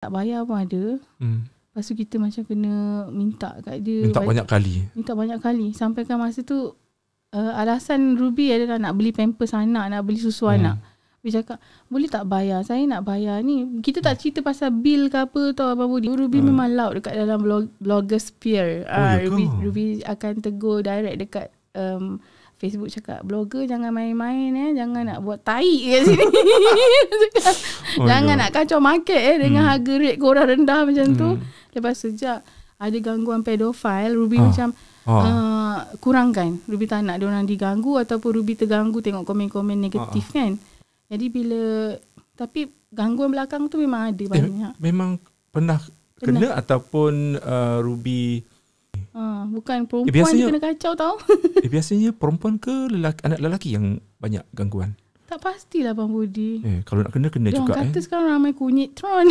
tak bayar pun ada. Lepas tu kita macam kena minta kat dia. Minta banyak kali. Sampai kan masa tu alasan Ruby adalah nak beli pampers anak, nak beli susu anak. Ruby cakap, boleh tak bayar? Saya nak bayar ni. Kita tak cerita pasal bil ke apa tau Abang Budi. Ruby memang loud dekat dalam blogger sphere. Ruby akan tegur direct dekat Facebook, cakap, blogger jangan main-main jangan nak buat tai kat sini. Jangan nak kacau market dengan harga rate korang rendah macam tu. Lepas sejak ada gangguan pedofil, Ruby macam kurangkan. Ruby tak nak diorang diganggu ataupun Ruby terganggu tengok komen-komen negatif kan. Jadi tapi gangguan belakang tu memang ada banyak. Memang pernah kena ataupun Ruby bukan perempuan biasanya, kena kacau tau. Biasanya perempuan ke anak lelaki yang banyak gangguan? Tak pastilah Abang Budi. Kalau nak kena juga. Diorang kata sekarang ramai kunyit tron.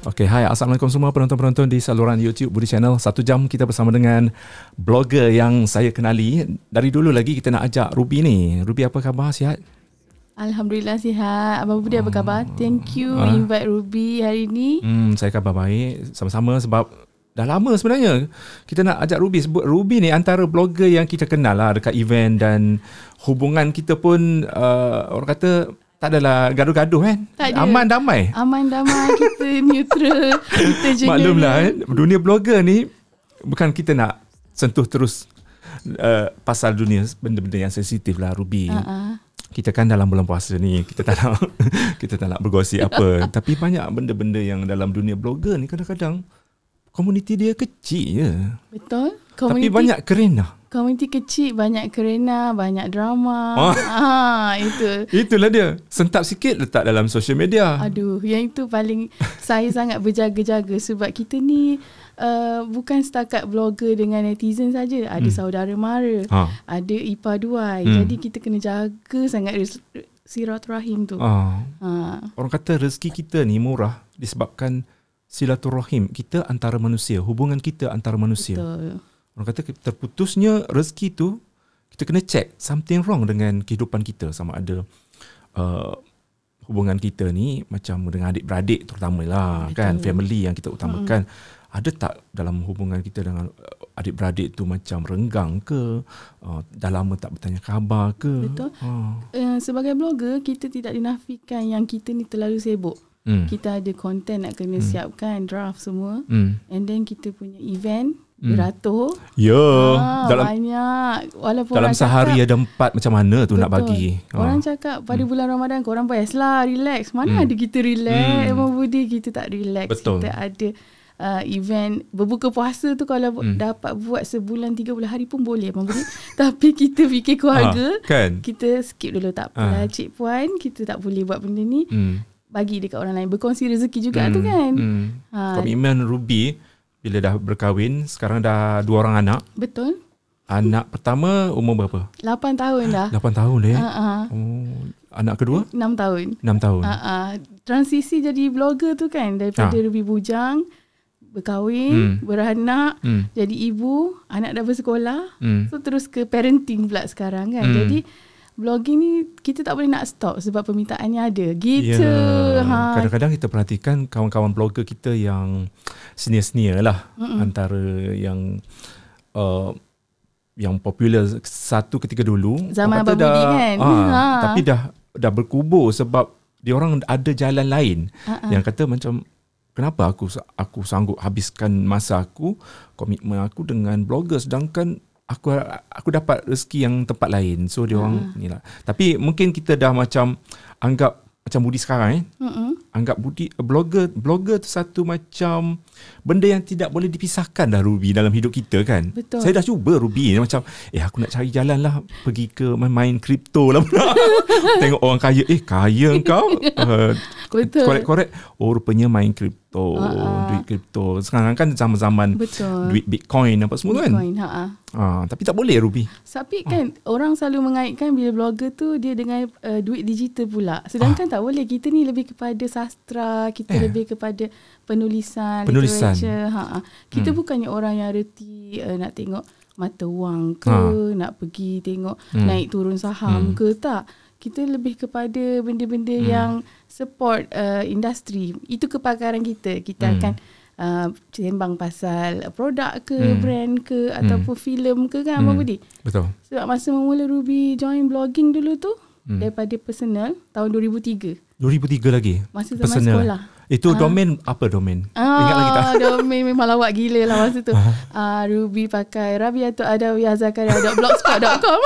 Okay, hai, Assalamualaikum semua penonton-penonton di saluran YouTube Budi Channel. 1 jam kita bersama dengan blogger yang saya kenali. Dari dulu lagi kita nak ajak Ruby ni. Ruby, apa khabar? Sihat? Alhamdulillah sihat. Abang Budi apa khabar? Thank you invite Ruby hari ni. Saya khabar baik. Sama-sama sebab dah lama sebenarnya kita nak ajak Ruby. Sebut Ruby ni antara blogger yang kita kenal lah dekat event, dan hubungan kita pun orang kata tak adalah gaduh-gaduh kan. Aman damai. Kita neutral. Kita general. Maklumlah dunia blogger ni bukan kita nak sentuh terus pasal dunia benda-benda yang sensitif lah Ruby. Kita kan dalam bulan puasa ni, kita tak nak bergosip apa. Tapi banyak benda-benda yang dalam dunia blogger ni kadang-kadang komuniti dia kecil je. Betul. Tapi banyak kerena. Komuniti kecil, banyak kerena, banyak drama. Itulah dia. Sentap sikit letak dalam social media. Aduh, yang itu paling saya sangat berjaga-jaga sebab kita ni bukan setakat blogger dengan netizen saja. Ada saudara mara, ada ipar duai. Jadi kita kena jaga sangat silaturahim tu. Orang kata rezeki kita ni murah disebabkan silaturahim kita antara manusia, hubungan kita antara manusia. Betul. Orang kata terputusnya rezeki tu, kita kena check something wrong dengan kehidupan kita, sama ada hubungan kita ni macam dengan adik-beradik terutamalah. Betul. Kan, family yang kita utamakan. Ada tak dalam hubungan kita dengan adik-beradik tu macam renggang ke, dah lama tak bertanya khabar ke? Betul. Sebagai blogger, kita tidak dinafikan yang kita ni terlalu sibuk. Kita ada content nak kena siapkan, draft semua. And then kita punya event beratur. Banyak. Walaupun dalam sehari cakap, ada 4, macam mana tu betul, nak bagi. Orang cakap pada bulan Ramadan korang best lah relax. Mana ada kita relax. Abang Budi, kita tak relax. Betul. Kita ada event berbuka puasa tu kalau dapat buat sebulan 30 hari pun boleh Abang Budi. Tapi kita fikir keluarga, kan? Kita skip dulu, tak apalah cik puan, kita tak boleh buat benda ni. Bagi dekat orang lain, berkongsi rezeki juga tu kan. Komitmen Ruby bila dah berkahwin, sekarang dah 2 orang anak. Betul. Anak pertama umur berapa? 8 tahun dah. 8 tahun dah. Anak kedua? 6 tahun. 6 tahun. Transisi jadi blogger tu kan, daripada Ruby bujang, berkahwin, beranak, jadi ibu, anak dah bersekolah. So terus ke parenting pula sekarang kan. Jadi blogging ni kita tak boleh nak stop sebab permintaannya ada. Gitu. Kadang-kadang kita perhatikan kawan-kawan blogger kita yang senior-senior lah. Antara yang popular satu ketika dulu. Zaman Abang Budi kan. Tapi dah berkubur sebab diorang ada jalan lain. Yang kata macam, kenapa aku sanggup habiskan masa aku, komitmen aku dengan blogger, sedangkan aku dapat rezeki yang tempat lain. So dia orang ni lah. Tapi mungkin kita dah macam anggap macam Budi sekarang anggap Budi blogger tu satu macam benda yang tidak boleh dipisahkan dah Ruby dalam hidup kita kan. Betul. Saya dah cuba Ruby macam aku nak cari jalan lah, pergi ke main kripto lah pula. Tengok orang kaya, kaya kau. Betul. Korek-korek, rupanya main kripto, duit kripto. Sekarang kan zaman-zaman duit Bitcoin apa semua Bitcoin, kan. Tapi tak boleh Ruby. Tapi kan orang selalu mengaitkan bila blogger tu dia dengan duit digital pula. Sedangkan tak boleh. Kita ni lebih kepada sastra, kita lebih kepada penulisan. literature. Kita bukannya orang yang reti nak tengok mata wang ke, nak pergi tengok naik turun saham ke, tak. Kita lebih kepada benda-benda yang support industri. Itu kepakaran kita. Kita akan sembang pasal produk ke, brand ke, ataupun filem ke kan, Abang Budi? Betul. Sebab masa memula Ruby join blogging dulu tu, daripada personal tahun 2003. 2003 lagi? Masa zaman personal. sekolah. Itu domain apa domain? Ingat lagi tak? Domain memang lawak gila lah masa tu. Ruby pakai rabiatuladawiyahzakaria.blogspot.com.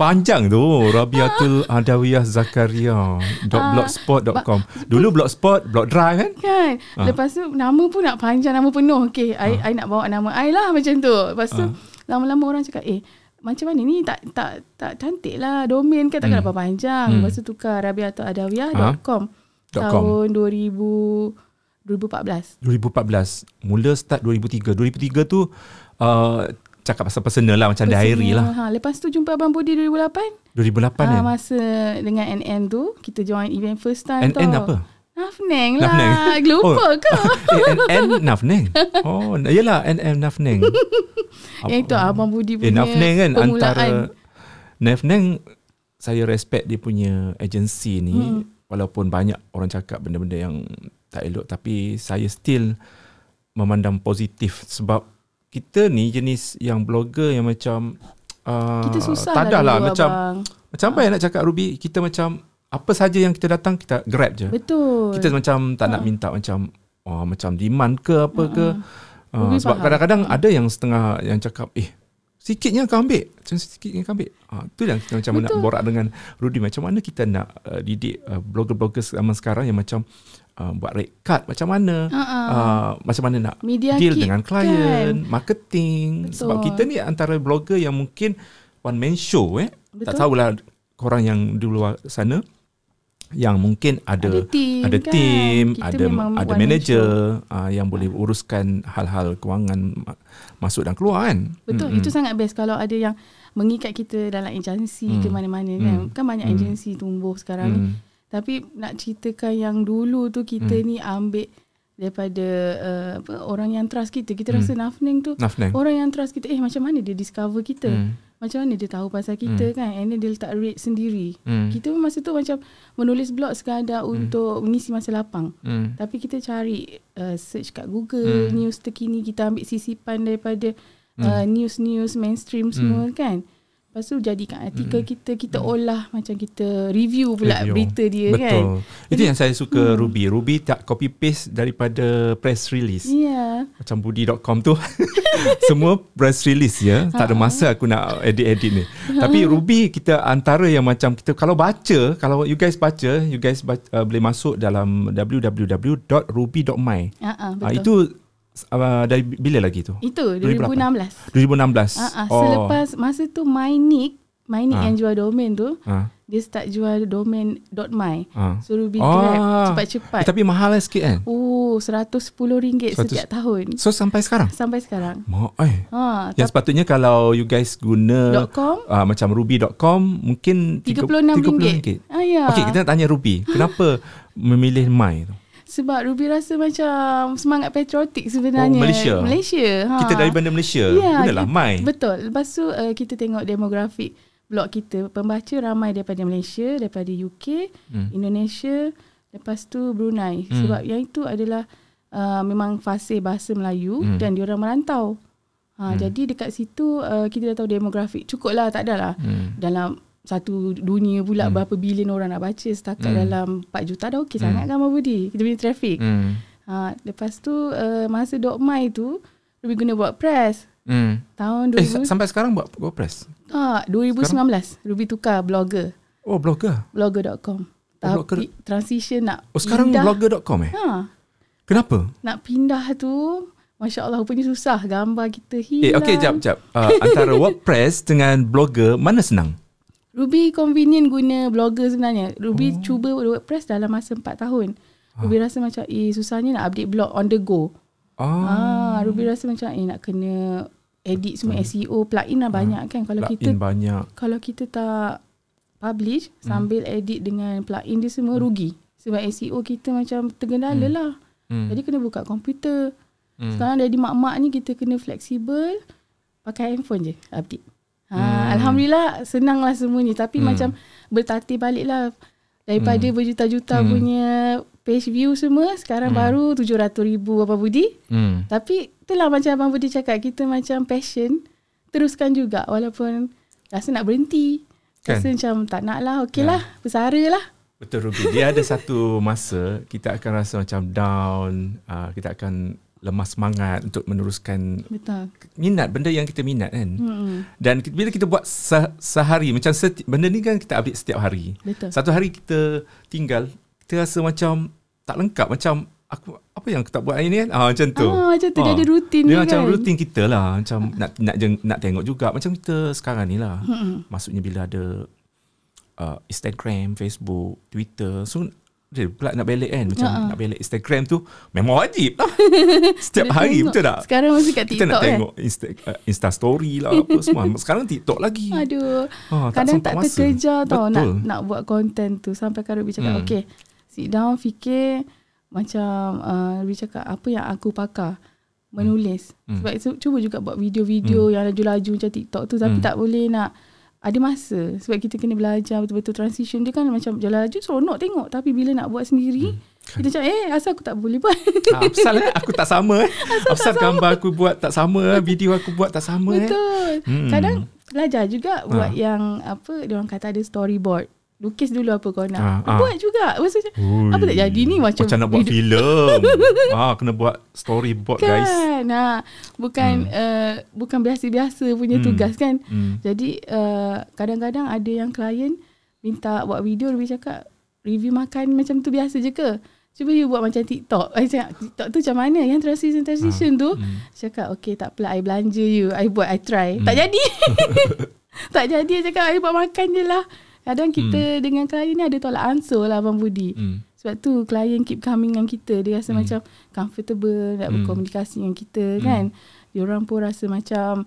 Panjang tu, rabiatuladawiyahzakaria.blogspot.com. Dulu blogspot, blog drive kan? Lepas tu nama pun nak panjang, nama penuh. Okay, I nak bawa nama I lah macam tu. Lepas tu lama-lama orang cakap, macam mana ni, tak cantik lah domain kan, takkan apa panjang. Lepas tu tukar rabiatuladawiyah.com. Tahun 2014. Mula start 2003. 2003 tu cakap pasal personal lah, macam diary lah. Lepas tu jumpa Abang Budi 2008 kan? Masa dengan NN tu, kita join event first time. NN apa? Nafneng lah. Lupa ke? NN Nafneng. Oh, yelah NN Nafneng. Yang itu Abang Budi punya Nafneng kan, permulaan. antara Nafneng, saya respect dia punya agensi ni. Walaupun banyak orang cakap benda-benda yang tak elok, tapi saya still memandang positif. Sebab kita ni jenis yang blogger yang macam kita susah tak ada lah macam abang. Macam apa yang nak cakap Ruby, kita macam apa saja yang kita datang kita grab je. Betul. Kita macam tak nak minta macam macam demand ke apa ke. Sebab faham. kadang-kadang ada yang setengah yang cakap sikitnya kau ambil. Macam sikitnya kau ambil. Itu yang kita macam nak borak dengan Rudy. Macam mana kita nak didik blogger-blogger zaman sekarang yang macam buat rate card macam mana. Macam mana nak media deal dengan klien, kan? marketing. Betul. Sebab kita ni antara blogger yang mungkin one man show. Tak tahulah korang yang di luar sana yang mungkin ada team, ada manager yang boleh uruskan hal-hal kewangan masuk dan keluar kan. Betul, itu sangat best kalau ada yang mengikat kita dalam agensi ke mana-mana kan. Kan banyak agensi tumbuh sekarang ni. Tapi nak ceritakan yang dulu tu kita ni ambil daripada orang yang trust kita. Kita rasa Nafneng tu orang yang trust kita. Macam mana dia discover kita? Macam mana dia tahu pasal kita kan? And then dia letak rate sendiri. Kita pun masa tu macam menulis blog sekadar untuk mengisi masa lapang. Tapi kita cari search kat Google, news terkini, kita ambil sisipan daripada news-news mainstream semua kan. Lepas tu jadikan artikel kita olah macam kita review pula berita dia. Betul. Kan. Itu yang saya suka Ruby. Ruby tak copy paste daripada press release. Macam budi.com tu semua press release ya. Tak ada masa aku nak edit ni. Tapi Ruby kita antara yang macam kita kalau you guys baca, boleh masuk dalam www.ruby.my. Itu dari bila lagi tu? Itu 2016. Selepas masa tu MyNick yang jual domain tu, dia start jual domain.my. So Ruby grab cepat-cepat. Tapi mahal lah sikit kan? RM110 setiap tahun. So sampai sekarang? Sampai sekarang. Yang sepatutnya kalau you guys guna macam ruby.com mungkin RM36. Okay, kita nak tanya Ruby, kenapa memilih My tu? Sebab Ruby rasa macam semangat patriotik sebenarnya. Malaysia. Kita dari bandar Malaysia. Gunalah My. Betul. Lepas tu kita tengok demografik blog kita. Pembaca ramai daripada Malaysia, daripada UK, Indonesia, lepas tu Brunei. Sebab yang itu adalah memang fasih bahasa Melayu dan diorang merantau. Jadi dekat situ kita dah tahu demografik. Cukup lah, tak adalah. Dalam satu dunia pula berapa bilion orang nak baca, setakat dalam 4 juta dah okey sangat kan Abang Budi. Kita punya traffic. Lepas tu masa .my tu Ruby guna WordPress. Tahun 2000 sampai sekarang buat WordPress? 2019 Ruby tukar blogger. Blogger.com. Tapi transition nak sekarang pindah. blogger.com Kenapa? Nak pindah tu Masya Allah rupanya susah. Gambar kita hilang. Okay, jap. Antara WordPress dengan blogger mana senang? Ruby convenient guna blogger sebenarnya. Ruby cuba WordPress dalam masa 4 tahun. Ruby rasa macam susahnya nak update blog on the go. Ruby rasa macam nak kena edit semua SEO, plugin lah banyak kan. Kalau kita tak publish sambil edit dengan plugin dia semua rugi Sebab SEO kita macam tergendala lah. Jadi kena buka komputer. Sekarang dari mak-mak ni kita kena fleksibel, pakai handphone je update. Alhamdulillah senang lah semuanya. Tapi macam bertatih balik lah. Daripada berjuta-juta punya page view semua, sekarang baru 700,000 Abang Budi. Tapi itulah macam Abang Budi cakap, kita macam passion, teruskan juga walaupun rasa nak berhenti. Rasa macam tak nak lah, okey lah, bersara lah. Betul Ruby. Dia ada satu masa kita akan rasa macam down, kita akan lemah semangat untuk meneruskan minat, benda yang kita minat kan. Dan bila kita buat sehari, macam benda ni kan kita update setiap hari. Betul. Satu hari kita tinggal, kita rasa macam tak lengkap, macam aku apa yang kita buat hari ni kan. Macam tu. Macam tu dia ada rutin dia kan. Macam kan. rutin kita lah. Macam nak tengok juga. Macam kita sekarang ni lah. Maksudnya bila ada Instagram, Facebook, Twitter. So dia pula nak balik kan. Macam nak balik Instagram tu memang wajib lah. Setiap hari tengok. betul tak? Sekarang masih kat TikTok kita nak kan. tengok Insta story lah apa semua. Sekarang TikTok lagi. Aduh. sempat Kadang tak masa. terkejar tau Betul. nak buat konten tu. Sampai kan Ruby cakap okay, sit down, fikir. Macam Ruby cakap apa yang aku pakar, menulis. Sebab cuba juga buat video-video yang laju-laju macam TikTok tu. Tapi tak boleh nak ada masa. Sebab kita kena belajar betul-betul transition. Dia kan macam jalan laju seronok tengok. Tapi bila nak buat sendiri, kita macam asal aku tak boleh buat. Apasal aku tak sama Apasal gambar aku buat tak sama, video aku buat tak sama. Betul. Kadang belajar juga buat yang apa diorang kata ada storyboard. Lukis dulu apa kau nak. Buat juga. Maksudnya apa tak jadi ni macam nak buat filem. Kena buat storyboard kan, guys. Bukan biasa-biasa punya tugas kan. Jadi kadang-kadang ada yang klien minta buat video, lebih cakap review makan macam tu biasa je ke? Cuba you buat macam TikTok. TikTok tu macam mana? Yang transition tu. Cakap okay tak apalah, I belanja you, I buat, I try. Tak jadi. Tak jadi. Cakap I buat makan je lah. Kadang kita dengan klien ni ada tolak ansur lah Abang Budi. Sebab tu klien keep coming dengan kita. Dia rasa macam comfortable nak berkomunikasi dengan kita kan. Diorang pun rasa macam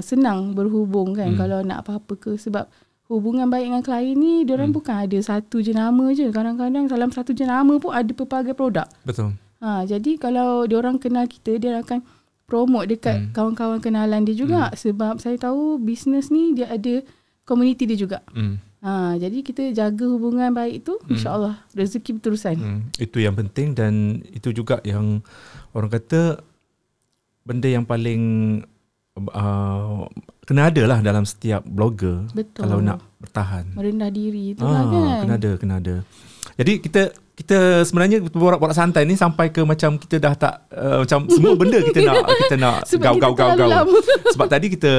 senang berhubung kan kalau nak apa-apa ke. Sebab hubungan baik dengan klien ni, diorang bukan ada satu jenama je. Kadang-kadang dalam satu jenama pun ada pelbagai produk. Betul. Jadi kalau diorang kenal kita, dia akan promote dekat kawan-kawan kenalan dia juga. Sebab saya tahu bisnes ni dia ada komuniti dia juga. Jadi kita jaga hubungan baik tu, insya-Allah rezeki berterusan. Itu yang penting dan itu juga yang orang kata benda yang paling kena ada lah dalam setiap blogger. Betul. Kalau nak bertahan. Merendah diri tu lah kan. Kena ada. Jadi kita sebenarnya borak-borak santai ni sampai ke macam kita dah tak macam semua benda kita nak gaul. Sebab tadi kita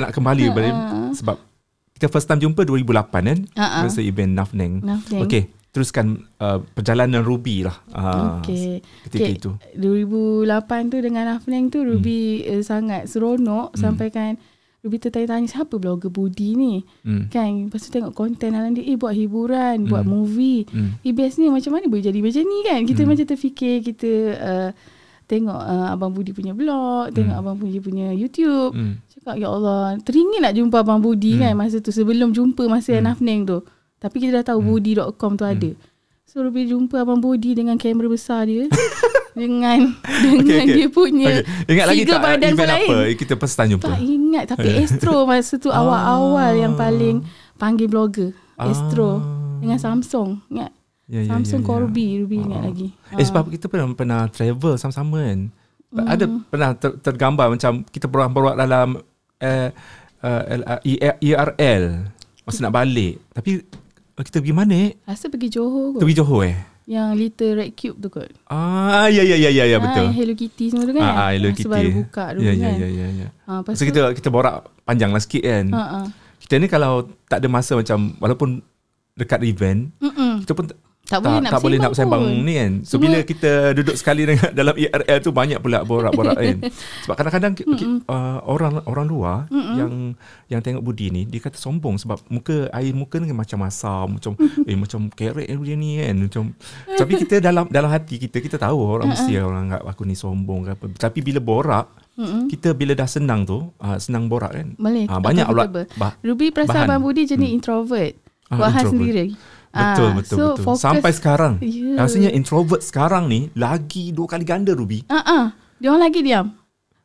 nak kembali balik sebab kita first time jumpa 2008 kan. Masa event Nafneng. Okey, teruskan perjalanan Ruby lah. Ketika itu 2008 tu dengan Nafneng tu Ruby sangat seronok. Sampai kan Ruby tertanya-tanya siapa blogger Budi ni. Kan lepas tu tengok konten dalam dia, buat hiburan, buat movie. Best ni macam mana boleh jadi macam ni kan. Kita macam terfikir, kita tengok Abang Budi punya blog, tengok Abang Budi punya YouTube. Cakap ya Allah, teringin nak jumpa Abang Budi kan masa tu, sebelum jumpa masa Nafneng tu. Tapi kita dah tahu budi.com tu ada. So Ruby jumpa Abang Budi dengan kamera besar dia. dengan dia punya ingat lagi tak badan event lain. Apa kita first time jumpa? Tak ingat, tapi Astro masa tu awal-awal yang paling panggil blogger. Astro dengan Samsung. Ingat? Samsung Corby, Ruby ingat lagi. Sebab kita pernah travel sama-sama kan. Ada pernah tergambar macam kita borak-borak dalam ERL masa nak balik. Tapi kita pergi mana? Rasa pergi Johor kot. Pergi Johor Yang Little Red Cube tu kot. Ya betul. Hello Kitty semua tu kan. Hello Kitty. Baru buka dulu kan. Lepas tu kita borak panjang lah sikit kan. Kita ni kalau tak ada masa macam walaupun dekat event, kita pun tak boleh nak bersembang ni kan. So bila kita duduk sekali dalam ERL tu banyak pula borak-borak kan. Sebab kadang-kadang orang luar yang tengok Budi ni dia kata sombong sebab air muka ni macam asam, macam kerek dia ni kan. Macam tapi kita dalam hati kita tahu orang mesti orang anggap aku ni sombong ke apa. Tapi bila borak kita bila dah senang tu senang borak kan. Boleh. Banyak Ruby perasaan Abang Budi jenis introvert. Buat hal sendiri. Betul. Fokus, Sampai sekarang. Yeah. Rasanya introvert sekarang ni lagi 2 kali ganda, Ruby. Dia orang lagi diam.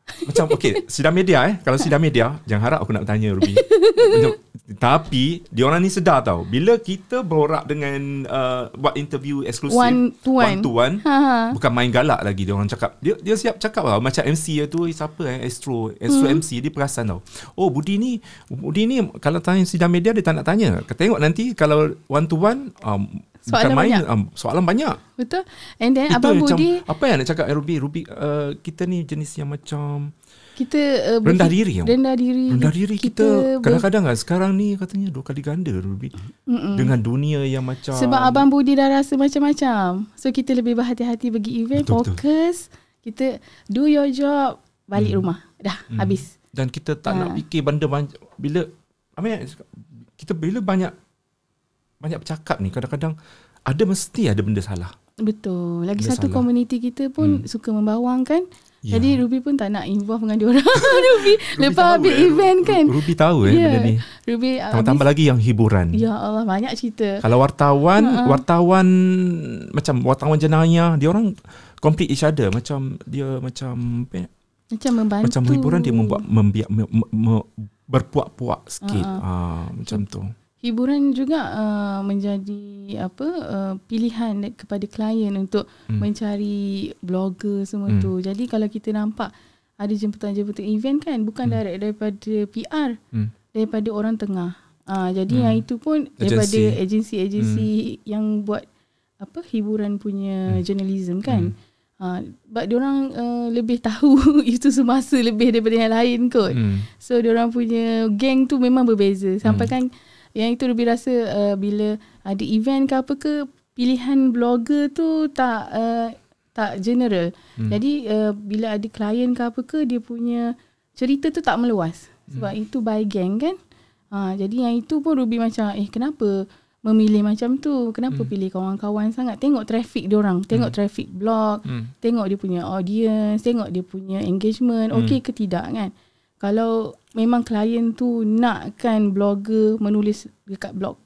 Macam sidang media kalau sidang media, jangan harap aku nak tanya, Ruby. Tapi diorang ni sedar tau, bila kita borak dengan buat interview eksklusif One to one. Bukan main galak lagi. Diorang cakap, dia siap cakap tau. Macam MC tu, siapa Astro MC, dia perasan tau. Oh, Budi ni kalau tanya sidang media, dia tak nak tanya. Tengok nanti kalau one to one, soalan banyak. Soalan banyak. Betul. And then itu Abang macam, Budi, apa yang nak cakap, Ruby, kita ni jenis yang macam kita rendah diri. Rendah diri kita kadang-kadang sekarang ni katanya 2 kali ganda, Ruby. Dengan dunia yang macam, sebab Abang Budi dah rasa macam-macam. So kita lebih berhati-hati pergi event. Fokus. Kita do your job, balik rumah. Dah habis. Dan kita tak nak fikir benda banyak. Bila kita banyak bercakap ni, kadang-kadang mesti ada benda salah. Betul. Lagi benda satu salah. Komuniti kita pun suka membawang kan. Ya. Jadi Ruby pun tak nak involve dengan diorang. Ruby lepas habis event kan. Ruby tahu benda ni. Ruby tambah lagi yang hiburan. Ya Allah, banyak cerita. Kalau wartawan macam wartawan jenayah, dia orang complete each other. Macam dia macam membantu. Macam hiburan dia berpuak-puak sikit. Macam tu. Hiburan juga menjadi pilihan kepada klien untuk mencari blogger semua tu. Jadi kalau kita nampak ada jemputan-jemputan event kan, bukan direct daripada PR, daripada orang tengah. Jadi yang itu pun daripada agensi yang buat hiburan punya journalism kan. But diorang lebih tahu itu semasa lebih daripada yang lain kot. So diorang punya geng tu memang berbeza. Sampai kan yang itu Ruby rasa bila ada event ke apa ke, pilihan blogger tu tak general. Jadi bila ada klien ke apa ke, dia punya cerita tu tak meluas. Sebab itu by gang kan. Jadi yang itu pun Ruby macam kenapa memilih macam tu? Kenapa pilih kawan-kawan sangat? Tengok traffic diorang, tengok traffic blog, tengok dia punya audience, tengok dia punya engagement, okey ke tidak kan? Kalau memang klien tu nakkan blogger menulis dekat blog,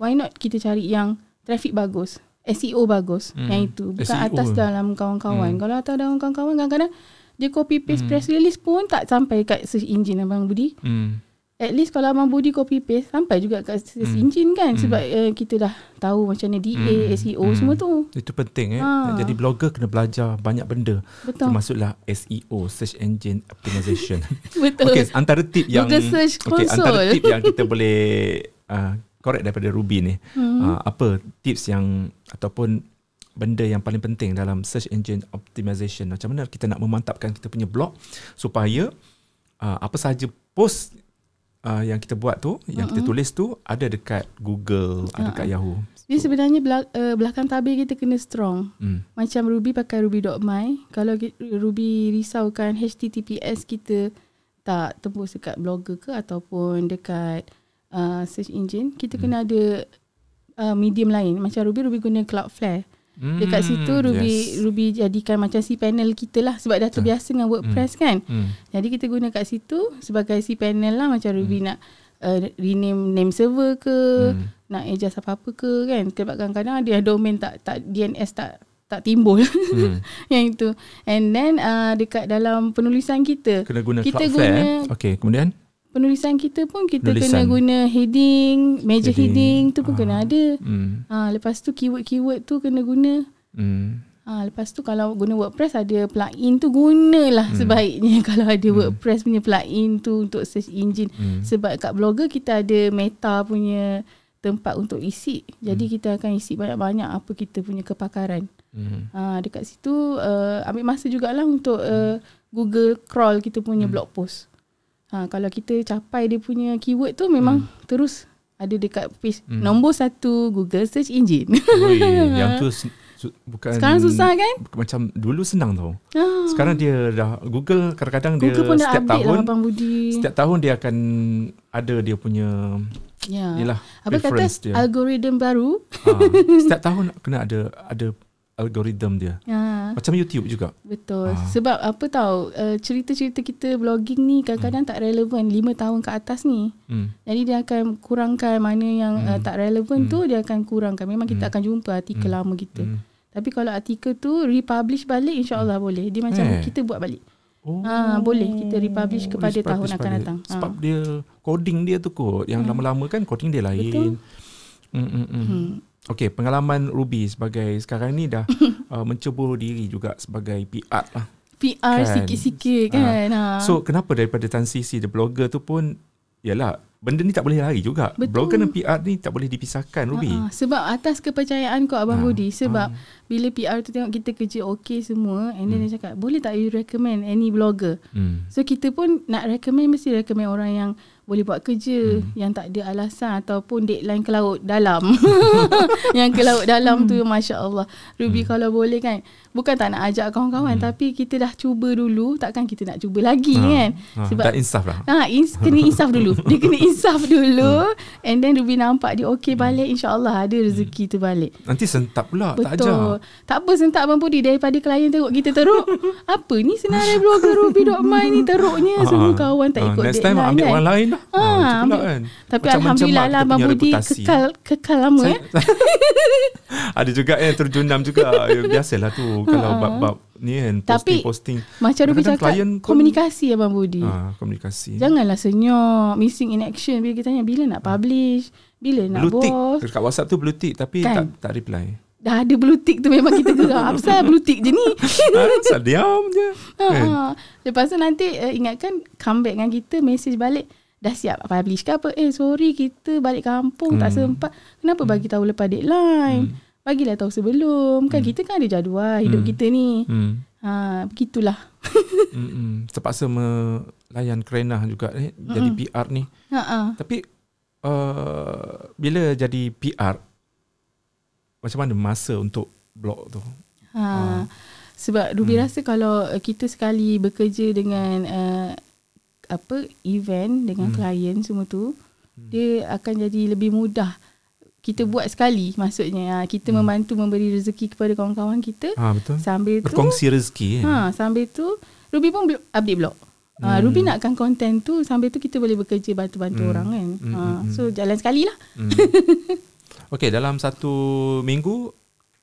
why not kita cari yang traffic bagus, SEO bagus, yang itu bukan SEO. Atas dalam kawan-kawan. Kalau atas dalam kawan-kawan, kadang-kadang dia copy paste press release pun tak sampai kat search engine Abang Budi. At least kalau Abang Budi copy paste sampai juga kat search engine kan. Sebab kita dah tahu macam mana DA, SEO semua tu. Itu penting Jadi blogger kena belajar banyak benda. Betul. Termasuklah SEO, Search Engine Optimization. Betul. Okay, antara tip yang Google Search Console. antara tip yang kita boleh korek daripada Ruby ni. Apa tips yang ataupun benda yang paling penting dalam Search Engine Optimization? Macam mana kita nak memantapkan kita punya blog supaya apa sahaja post yang kita buat tu, yang kita tulis tu ada dekat Google, ada dekat Yahoo. Dia sebenarnya belakang tabir kita kena strong. Macam Ruby pakai ruby.my. Kalau Ruby risaukan HTTPS kita tak tembus dekat blogger ke ataupun dekat search engine, kita kena ada medium lain. Macam Ruby guna Cloudflare. Dekat situ Ruby jadikan macam cPanel kita lah, sebab dah terbiasa dengan WordPress kan. Jadi kita guna kat situ sebagai cPanel lah. Macam Ruby nak rename name server ke, nak adjust apa-apa ke kan. Sebab kadang-kadang ada domain tak DNS tak timbul. Yang itu. And then dekat dalam penulisan kita kena guna Cloudflare. Okay, kemudian penulisan kita pun kita kena guna heading, major heading tu pun kena ada. Lepas tu keyword tu kena guna. Lepas tu kalau guna WordPress ada plugin tu gunalah sebaiknya kalau ada WordPress punya plugin tu untuk search engine. Sebab kat Blogger kita ada meta punya tempat untuk isi. Jadi kita akan isi banyak-banyak apa kita punya kepakaran. Dekat situ ambil masa jugalah untuk Google crawl kita punya blog post. Kalau kita capai dia punya keyword tu memang terus ada dekat page nombor 1 Google Search Engine. Yang tu bukan, sekarang susah kan? Macam dulu senang tau. Sekarang dia dah Google kadang-kadang Google dia setiap tahun lah, setiap tahun dia akan ada dia punya yalah, apa kata dia. algoritma baru. Setiap tahun kena ada algoritma dia. Macam YouTube juga. Betul. Sebab apa tahu, cerita-cerita kita blogging ni kadang-kadang tak relevan 5 tahun ke atas ni. Jadi dia akan kurangkan mana yang tak relevan tu, dia akan kurangkan. Memang kita akan jumpa artikel lama kita. Tapi kalau artikel tu republish balik, insya-Allah boleh. Dia macam kita buat balik. Boleh kita republish kepada tahun akan datang. Sebab dia coding dia tu kot. Yang lama-lama kan coding dia lain. Okey, pengalaman Ruby sebagai sekarang ni dah mencebur diri juga sebagai PR lah. PR kan? Sikit-sikit kan. So kenapa daripada transisi the blogger tu pun, yalah, benda ni tak boleh lari juga. Betul. Blogger dan PR ni tak boleh dipisahkan, Ruby. Sebab atas kepercayaan kau Abang Budi. Sebab bila PR tu tengok kita kerja okey semua, and then dia cakap, boleh tak you recommend any blogger? So kita pun nak recommend, mesti recommend orang yang boleh buat kerja, yang tak ada alasan ataupun deadline ke laut dalam. Yang ke laut dalam tu, Masya Allah. Ruby kalau boleh kan, bukan tak nak ajak kawan-kawan, tapi kita dah cuba dulu, takkan kita nak cuba lagi kan. Sebab dah insaf lah. Kena insaf dulu. Dia kena insaf dulu, and then Ruby nampak dia okey balik, insya-Allah ada rezeki tu balik. Nanti sentak pula. Betul. Tak ajak. Tak apa sentak Abang Budi, daripada klien tengok kita teruk. Apa ni senarai blogger Ruby.my ni teruknya, semua kawan tak ikut next time deadline ambil kan. orang lain dah. Ambil. Kan. Tapi macam alhamdulillah lah Abang Budi kekal lama ya. Ada juga yang terjunam juga. Biasalah tu kalau bab-bab ni kan, posting. Macam Ruby cakap, komunikasi Abang Budi. Komunikasi. Janganlah senyap, missing in action. Bila kita tanya bila nak publish, bila nak blue tick. post. Dekat WhatsApp tu blue tick tapi kan? tak reply. Dah ada blue tick tu memang kita gerak. Apa pasal blue tick je ni? Asal diam je. Lepas tu nanti ingatkan comeback dengan kita, message balik, dah siap publish ke apa? Sorry kita balik kampung tak sempat. Kenapa bagi tahu lepas deadline? Bagilah tahu sebelum. Kan kita kan ada jadual hidup kita ni. Begitulah. Terpaksa melayan kerenah juga jadi PR ni. Tapi bila jadi PR, macam mana masa untuk blog tu? Sebab Ruby rasa kalau kita sekali bekerja dengan event dengan klien semua tu, dia akan jadi lebih mudah. Kita buat sekali, maksudnya kita membantu memberi rezeki kepada kawan-kawan kita. Betul. Sambil tu berkongsi rezeki kan. Sambil tu Ruby pun update blog. Ruby nakkan konten tu, sambil tu kita boleh bekerja bantu-bantu orang kan. So jalan sekali lah. Okay, dalam satu minggu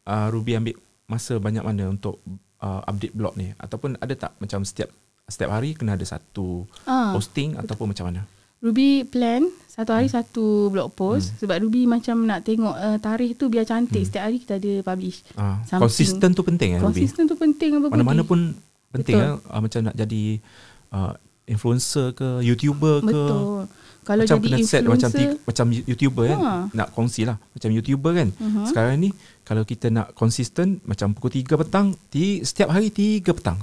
Ruby ambil masa banyak mana untuk update blog ni? Ataupun ada tak macam setiap hari kena ada satu posting ataupun macam mana? Ruby plan satu hari satu blog post. Sebab Ruby macam nak tengok tarikh tu biar cantik. Setiap hari kita ada publish. Konsisten tu penting kan Ruby? Konsisten tu penting. Mana-mana pun penting kan? Macam nak jadi influencer ke, YouTuber ke. Betul. Kalau macam jadi kena set influencer macam YouTuber kan, nak kongsi lah macam YouTuber kan. Sekarang ni kalau kita nak konsisten macam pukul 3 petang, setiap hari 3 petang.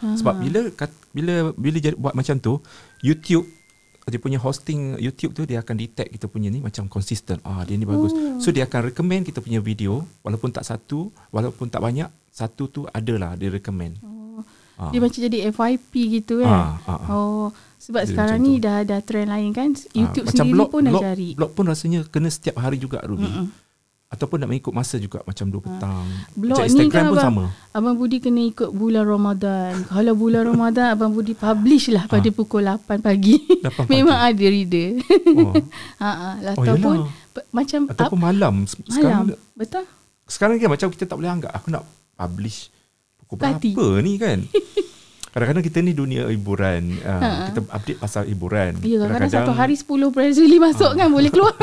Sebab bila buat macam tu, YouTube dia punya hosting YouTube tu, dia akan detect kita punya ni macam konsisten. Dia ni bagus. So dia akan recommend kita punya video, walaupun tak satu, walaupun tak banyak, satu tu adalah dia recommend. Dia macam jadi FYP gitu kan. Sebab jadi sekarang ni dah trend lain kan. YouTube sendiri blog, pun dah cari. Blog pun rasanya kena setiap hari juga Ruby. Ataupun nak mengikut masa juga, macam 2 petang. Blog macam ni Instagram kan pun sama. Abang Budi kena ikut bulan Ramadan. Kalau bulan Ramadan Abang Budi publish lah pada pukul 8 pagi. 8 memang pagi. Ada reader. Ataupun macam ataupun malam. Sekarang, betul. Sekarang kan macam kita tak boleh anggap aku nak publish pukul berapa ni kan. Kadang-kadang kita ni dunia hiburan. Kita update pasal hiburan. Ya, kadang-kadang satu hari 10 press release masuk kan boleh keluar.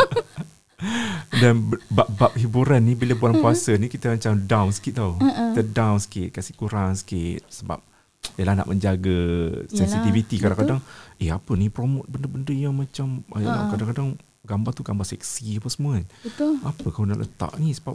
Dan bab hiburan ni bila bulan puasa ni kita macam down sikit tau. Kita down sikit, kasih kurang sikit. Sebab yalah nak menjaga sensitivity. Kadang-kadang apa ni promote benda-benda yang macam kadang-kadang gambar tu gambar seksi apa semua kan. Betul. Apa kau nak letak ni sebab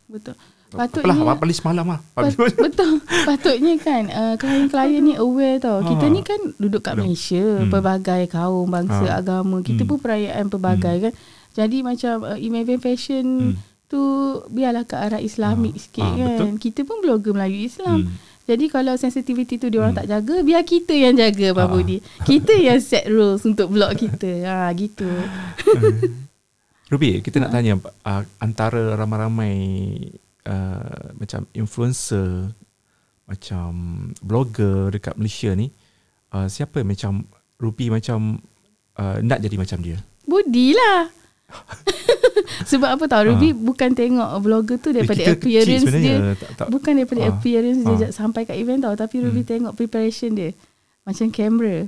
betul. Patutnya publish malam lah. Betul. Patutnya kan klien-klien ni aware tau. Kita ni kan duduk kat Malaysia, pelbagai kaum, bangsa, agama. Kita pun perayaan pelbagai kan. Jadi macam event fashion tu biarlah ke arah Islamik sikit kan. Betul. Kita pun blogger Melayu Islam. Jadi kalau sensitivity tu diorang tak jaga, biar kita yang jaga Abang Budi. Kita yang set rules untuk blog kita. Gitu. Ruby, kita nak tanya antara ramai-ramai macam influencer, macam blogger dekat Malaysia ni, siapa macam Ruby macam nak jadi macam dia? Budi lah. Sebab apa tahu, Ruby bukan tengok blogger tu daripada appearance dia. Bukan daripada appearance dia sampai kat event tau. Tapi Ruby tengok preparation dia. Macam kamera.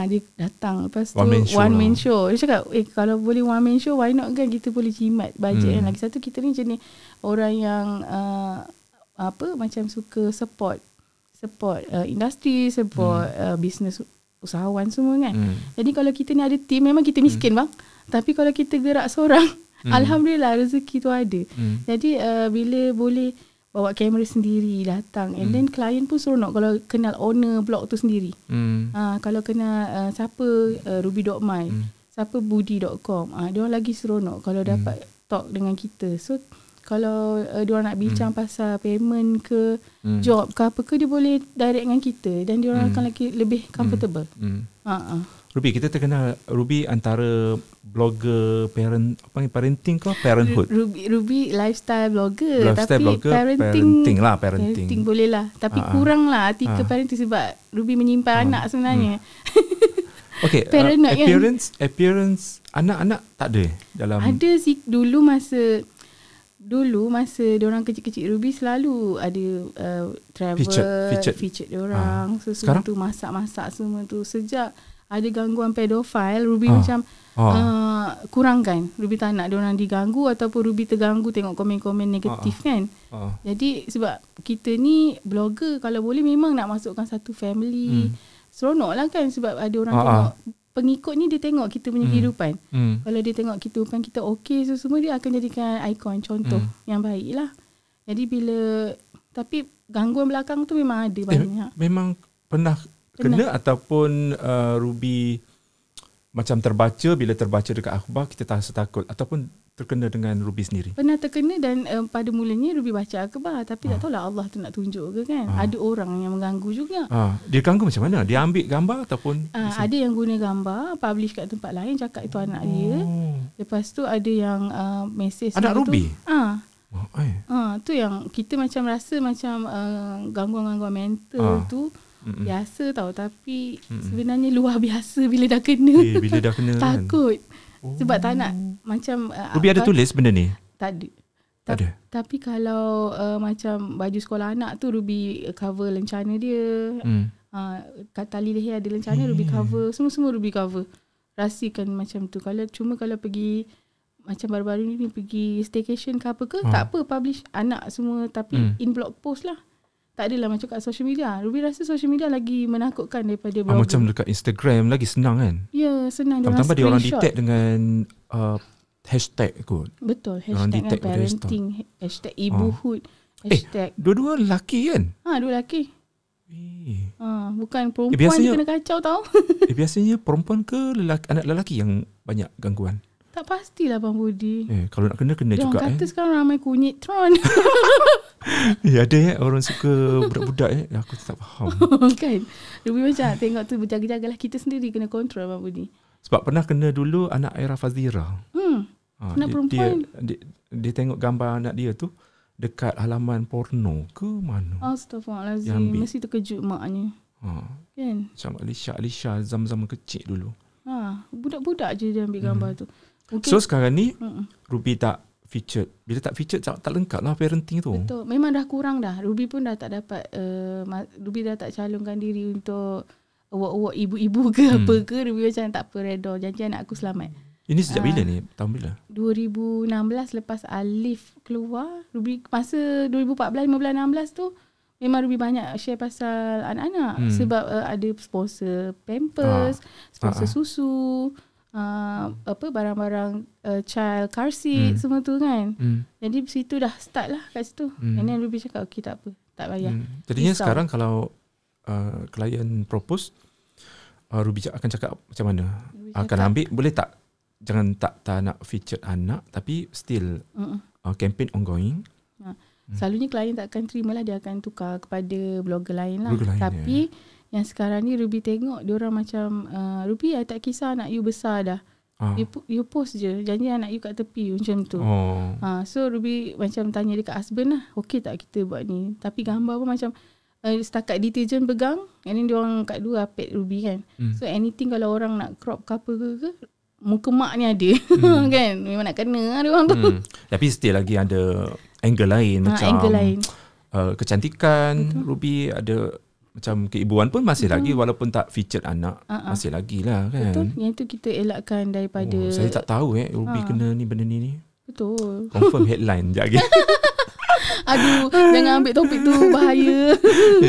Dia datang. Lepas tu one man show. Dia cakap, kalau boleh one man show, why not kan kita boleh jimat budget kan. Lagi satu, kita ni jenis orang yang macam suka support industri, support business usahawan semua kan. Jadi kalau kita ni ada team, memang kita miskin bang. Tapi kalau kita gerak seorang, alhamdulillah rezeki tu ada. Jadi bila boleh bawa kamera sendiri datang, and then klien pun seronok kalau kenal owner blog tu sendiri. Kalau kenal siapa ruby.my, siapa budi.com, diorang lagi seronok kalau dapat talk dengan kita. So kalau diorang nak bincang pasal payment ke job ke apa ke, dia boleh direct dengan kita dan diorang akan lagi lebih comfortable. Ruby, kita terkenal Ruby antara blogger parenting ke parenthood? Ruby lifestyle blogger, tapi parenting lah, parenting boleh lah, tapi kurang lah artikel parenting sebab Ruby menyimpan anak sebenarnya. Okay, appearance anak-anak tak ada dalam. Ada sih dulu masa diorang kecil-kecil, Ruby selalu ada travel featured diorang. So semua tu masak-masak semua tu. Sejak ada gangguan pedofil, Ruby macam kurangkan. Ruby tak nak diorang diganggu ataupun Ruby terganggu tengok komen-komen negatif kan. Jadi sebab kita ni blogger, kalau boleh memang nak masukkan satu family. Seronok lah kan, sebab ada orang tengok, pengikut ni dia tengok kita punya kehidupan. Kalau dia tengok kehidupan kita okey, so semua dia akan jadikan ikon, contoh yang baik lah. Jadi tapi gangguan belakang tu memang ada banyak. Memang pernah kena ataupun Ruby macam bila terbaca dekat akhbar kita tak rasa takut, ataupun terkena dengan Ruby sendiri? Pernah terkena dan pada mulanya Ruby baca akhbar, tapi tak tahulah Allah tu nak tunjuk ke kan. Ada orang yang mengganggu juga. Dia ganggu macam mana? Dia ambil gambar ataupun? Ada yang guna gambar, publish kat tempat lain, cakap itu anak dia. Lepas tu ada yang mesej anak Ruby? Tu yang kita macam rasa macam gangguan-gangguan mental tu biasa tau, tapi sebenarnya luar biasa bila dah kena. Bila dah kena takut. Sebab tak nak macam Ruby ada tulis benda ni? Tak ada. Tapi kalau macam baju sekolah anak tu, Ruby cover lencana dia. Kat tali leher ada lencana, Ruby cover. Semua Ruby cover. Rahsiakan macam tu. Kalau pergi macam baru-baru ni pergi staycation ke apa ke, tak apa publish anak semua, tapi in blog post lah. Tak adalah macam kat social media. Ruby rasa social media lagi menakutkan daripada blogger. Macam dekat Instagram lagi senang kan? Ya, senang. Tambah dia orang detect dengan hashtag kot. Betul, hashtag kan parenting, hashtag ibuhood, hashtag. Dua-dua lelaki kan? Dua lelaki. Bukan perempuan biasanya, kena kacau tau. Biasanya perempuan ke anak lelaki yang banyak gangguan? Tak pastilah Bang Budi. Kalau nak kena dia juga. Orang kata sekarang ramai kunyit Tron. Ada orang suka budak-budak Aku tak faham. Kan Ruby macam tengok tu, berjaga-jagalah, kita sendiri kena kontrol Bang Budi. Sebab pernah kena dulu anak Era Fazira. Anak perempuan dia tengok gambar anak dia tu dekat halaman porno ke mana. Astaghfirullahalazim. Mesti terkejut maknya. Kan macam Alisha zaman-zaman kecil dulu. Budak-budak je dia ambil gambar tu. Okay. So sekarang ni Ruby tak featured. Bila tak featured tak lengkap lah parenting tu. Betul. Memang dah kurang dah. Ruby pun dah tak dapat Ruby dah tak calonkan diri untuk award-award ibu-ibu ke apa ke. Ruby macam tak apa, redha, janji anak aku selamat. Ini sejak bila ni? Tahun bila? 2016 lepas Alif keluar. Ruby masa 2014, 15, 16 tu memang Ruby banyak share pasal anak-anak. Sebab ada sponsor Pampers, sponsor susu, barang-barang child car seat, semua tu kan. Jadi situ dah start lah kat situ. And then Ruby cakap okay tak apa, tak payah. Jadinya sekarang kalau klien propose, Ruby akan cakap macam mana? Akan ambil, boleh tak? Jangan tak nak featured anak, tapi still campaign ongoing. Selalunya klien tak akan terima lah, dia akan tukar kepada blogger lain lah. Tapi yang sekarang ni Ruby tengok diorang macam Ruby, I tak kisah anak you besar dah, You post je, janji anak you kat tepi macam tu. So Ruby macam tanya dekat husband lah, okey tak kita buat ni. Tapi gambar pun macam setakat detergent pegang, and then diorang kat dua apet Ruby kan. So anything kalau orang nak crop ke apa ke, muka mak ni ada. Kan, memang nak kena lah diorang tu. Tapi still lagi ada angle lain macam angle lain. Kecantikan. Ruby ada macam keibuan pun masih lagi, walaupun tak featured anak, masih lagi lah kan. Betul, yang tu kita elakkan daripada. Saya tak tahu Ruby kena ni benda ni. Betul. Confirm headline sekejap lagi. Aduh, jangan ambil topik tu, bahaya.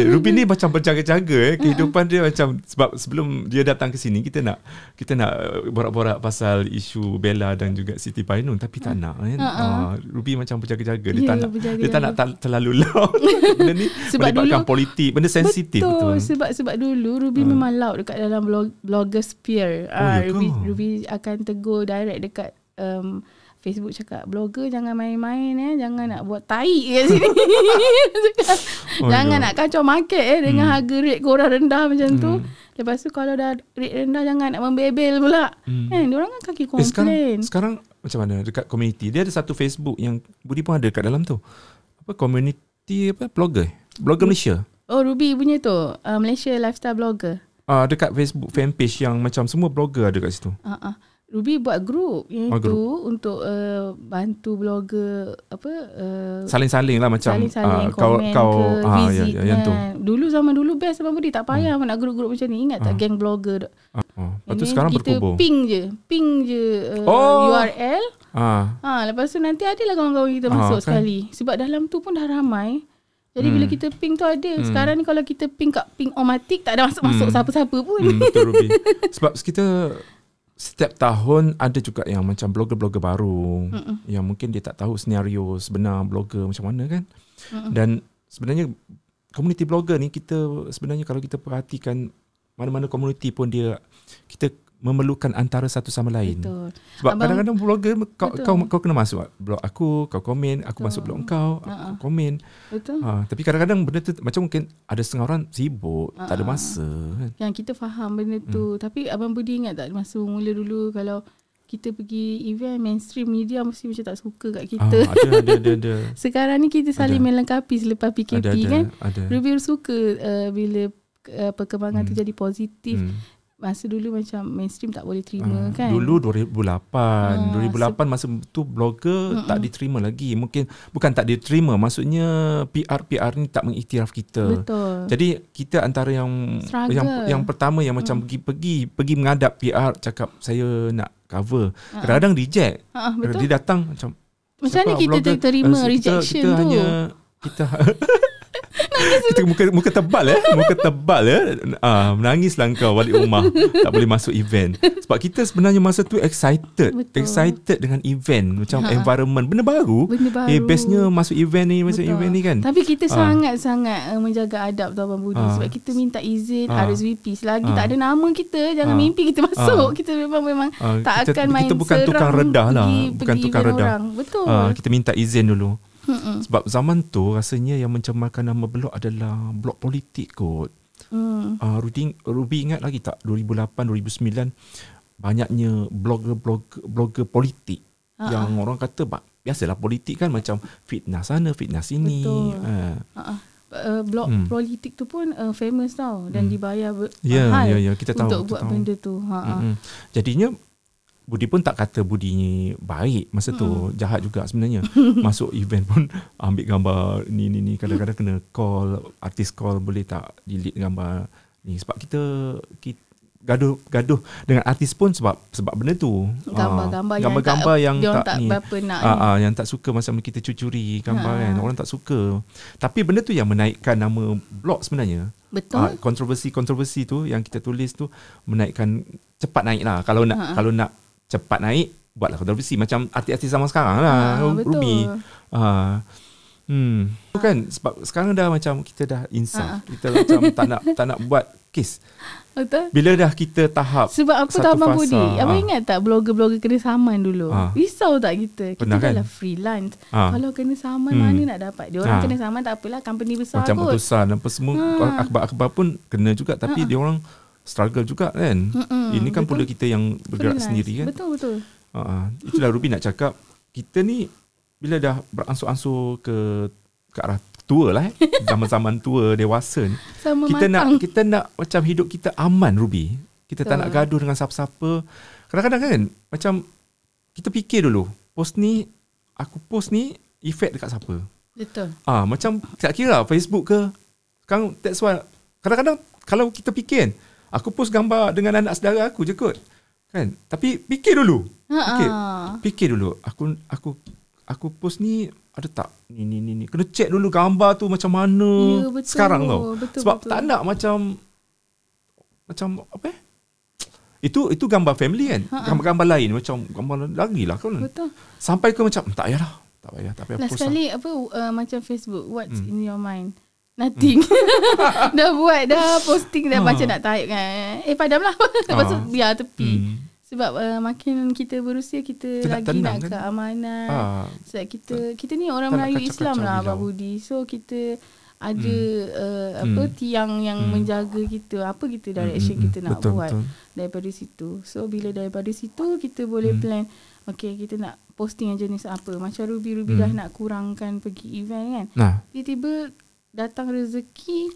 Ruby ni macam berjaga-jaga kehidupan dia macam, sebab sebelum dia datang ke sini kita nak borak-borak pasal isu Bella dan juga Siti Painun, tapi tak nak kan. Ruby macam berjaga-jaga, dia tak nak terlalu long. Benda ni melibatkan politik, benda sensitif. Betul. Sebab dulu Ruby memang loud dekat dalam blogger sphere. Ruby akan tegur direct dekat Facebook, cakap blogger jangan main-main jangan nak buat tai kat sini. Jangan nak kacau market dengan harga rate korang rendah macam tu. Lepas tu kalau dah rate rendah jangan nak membebel pula. Diorang kan kaki komplain. Sekarang macam mana dekat community? Dia ada satu Facebook yang Budi pun ada kat dalam tu. Apa community blogger Malaysia. Ruby punya tu, Malaysia lifestyle blogger. Dekat Facebook fanpage yang macam semua blogger ada kat situ. Ruby buat group yang itu untuk bantu blogger saling-saling lah macam saling-saling komen ke visit yang tu. Zaman dulu best Abang Budi, tak payah nak group-group macam ni. Ingat tak geng blogger? Lepas tu sekarang berkubur. Kita ping je URL. Lepas tu nanti adalah kawan-kawan kita masuk sekali. Sebab dalam tu pun dah ramai. Jadi bila kita ping tu ada. Sekarang ni kalau kita ping kat ping omatik, tak ada masuk siapa-siapa pun. Betul Ruby. Sebab kita setiap tahun ada juga yang macam blogger-blogger baru yang mungkin dia tak tahu senario sebenar blogger macam mana kan. Dan sebenarnya community blogger ni, kita sebenarnya kalau kita perhatikan mana-mana community pun kita memerlukan antara satu sama lain. Betul. Sebab kadang-kadang blogger kau kena masuk blog aku, kau komen, aku masuk blog kau, aku komen. Betul. Tapi kadang-kadang benda tu macam mungkin ada setengah orang sibuk, tak ada masa kan. Yang kita faham benda tu. Tapi Abang Budi ingat tak masa mula dulu kalau kita pergi event mainstream media mesti macam tak suka kat kita. Ada. Sekarang ni kita saling melengkapi selepas PKP kan. Ruby suka bila perkembangan tu jadi positif. Masa dulu macam mainstream tak boleh terima kan. Dulu 2008 masa tu blogger tak diterima lagi. Mungkin bukan tak diterima, maksudnya PR ni tak mengiktiraf kita. Betul. Jadi kita antara yang pertama yang macam pergi menghadap PR, cakap saya nak cover. Kadang-kadang reject. Dia datang macam mana kita terima rejection kita tu? Kita muka tebal menangislah kau balik rumah, tak boleh masuk event. Sebab kita sebenarnya masa tu excited dengan event, macam environment benda baru. Bestnya masuk event ni kan. Tapi kita sangat-sangat menjaga adab tu Abang Budi. Sebab kita minta izin RSVP. Selagi tak ada nama kita, jangan mimpi kita masuk. Kita memang tak akan main kita bukan tukang redah lah, bukan tukang redah. Betul. Kita minta izin dulu. Sebab zaman tu rasanya yang mencemarkan nama blog adalah blog politik kot. Ruby ingat lagi tak 2008-2009 banyaknya blogger politik yang orang kata biasalah politik kan, macam fitnah sana fitnah sini. Blog politik tu pun famous tau dan dibayar mahal kita tahu, untuk buat benda tu. Jadinya Budi pun tak kata Budi ni baik masa tu, jahat juga sebenarnya. Masuk event pun ambil gambar ni kadang-kadang kena call, artis call boleh tak delete gambar ni, sebab kita gaduh dengan artis pun sebab benda tu. Gambar yang tak ni yang tak suka masa kita cucuri gambar kan, orang tak suka. Tapi benda tu yang menaikkan nama blog sebenarnya. Betul. Kontroversi tu yang kita tulis tu menaikkan, cepat naik lah. Kalau nak cepat naik, buatlah kontroversi macam artis-artis zaman sekarang lah. Ruby. Kan sebab sekarang dah macam kita dah insaf. Kita macam tak nak buat kes. Betul. Bila dah kita tahap sebab apa tahu Abang Budi? Abang ingat tak blogger-blogger kena saman dulu? Risau tak kita? Kita dah freelance. Kalau kena saman mana nak dapat? Dia orang kena saman tak apalah, company besar macam kot. Utusan apa semua, akhbar-akhbar pun kena juga, tapi dia orang struggle juga kan. Ini kan pula kita yang bergerak sendiri kan. Betul. Itulah Ruby nak cakap, kita ni bila dah beransur-ansur ke arah tua lah zaman-zaman tua dewasa ni, kita nak macam hidup kita aman, Ruby. Kita tak nak gaduh dengan siapa-siapa. Kadang-kadang kan macam kita fikir dulu, aku post ni efek dekat siapa. Betul. Macam tak kira Facebook ke. Sekarang that's why kadang-kadang kalau kita fikir kan, aku post gambar dengan anak saudara aku je kot. Kan? Tapi fikir dulu. Fikir dulu. Aku post ni ada tak ni. Kena check dulu gambar tu macam mana. Ya, betul. Sekarang tau. Betul, sebab betul. tak nak macam apa Itu gambar family kan. Gambar-gambar lain macam gambar lagi lah kan. Betul. Sampai ke macam tak payah Last post kali macam Facebook, what's in your mind? Nothing. dah posting dah macam nak type kan. Padamlah. Lepas tu biar tepi. Sebab makin kita berusia, kita lagi nak kan? Keamanan. Sebab kita ni orang Melayu Islam lah, Abang Budi. So kita ada tiang yang menjaga kita. Apa kita direction kita nak buat daripada situ. So bila daripada situ kita boleh plan, okay, kita nak posting yang jenis apa. Macam Ruby dah nak kurangkan pergi event kan. Tiba-tiba datang rezeki.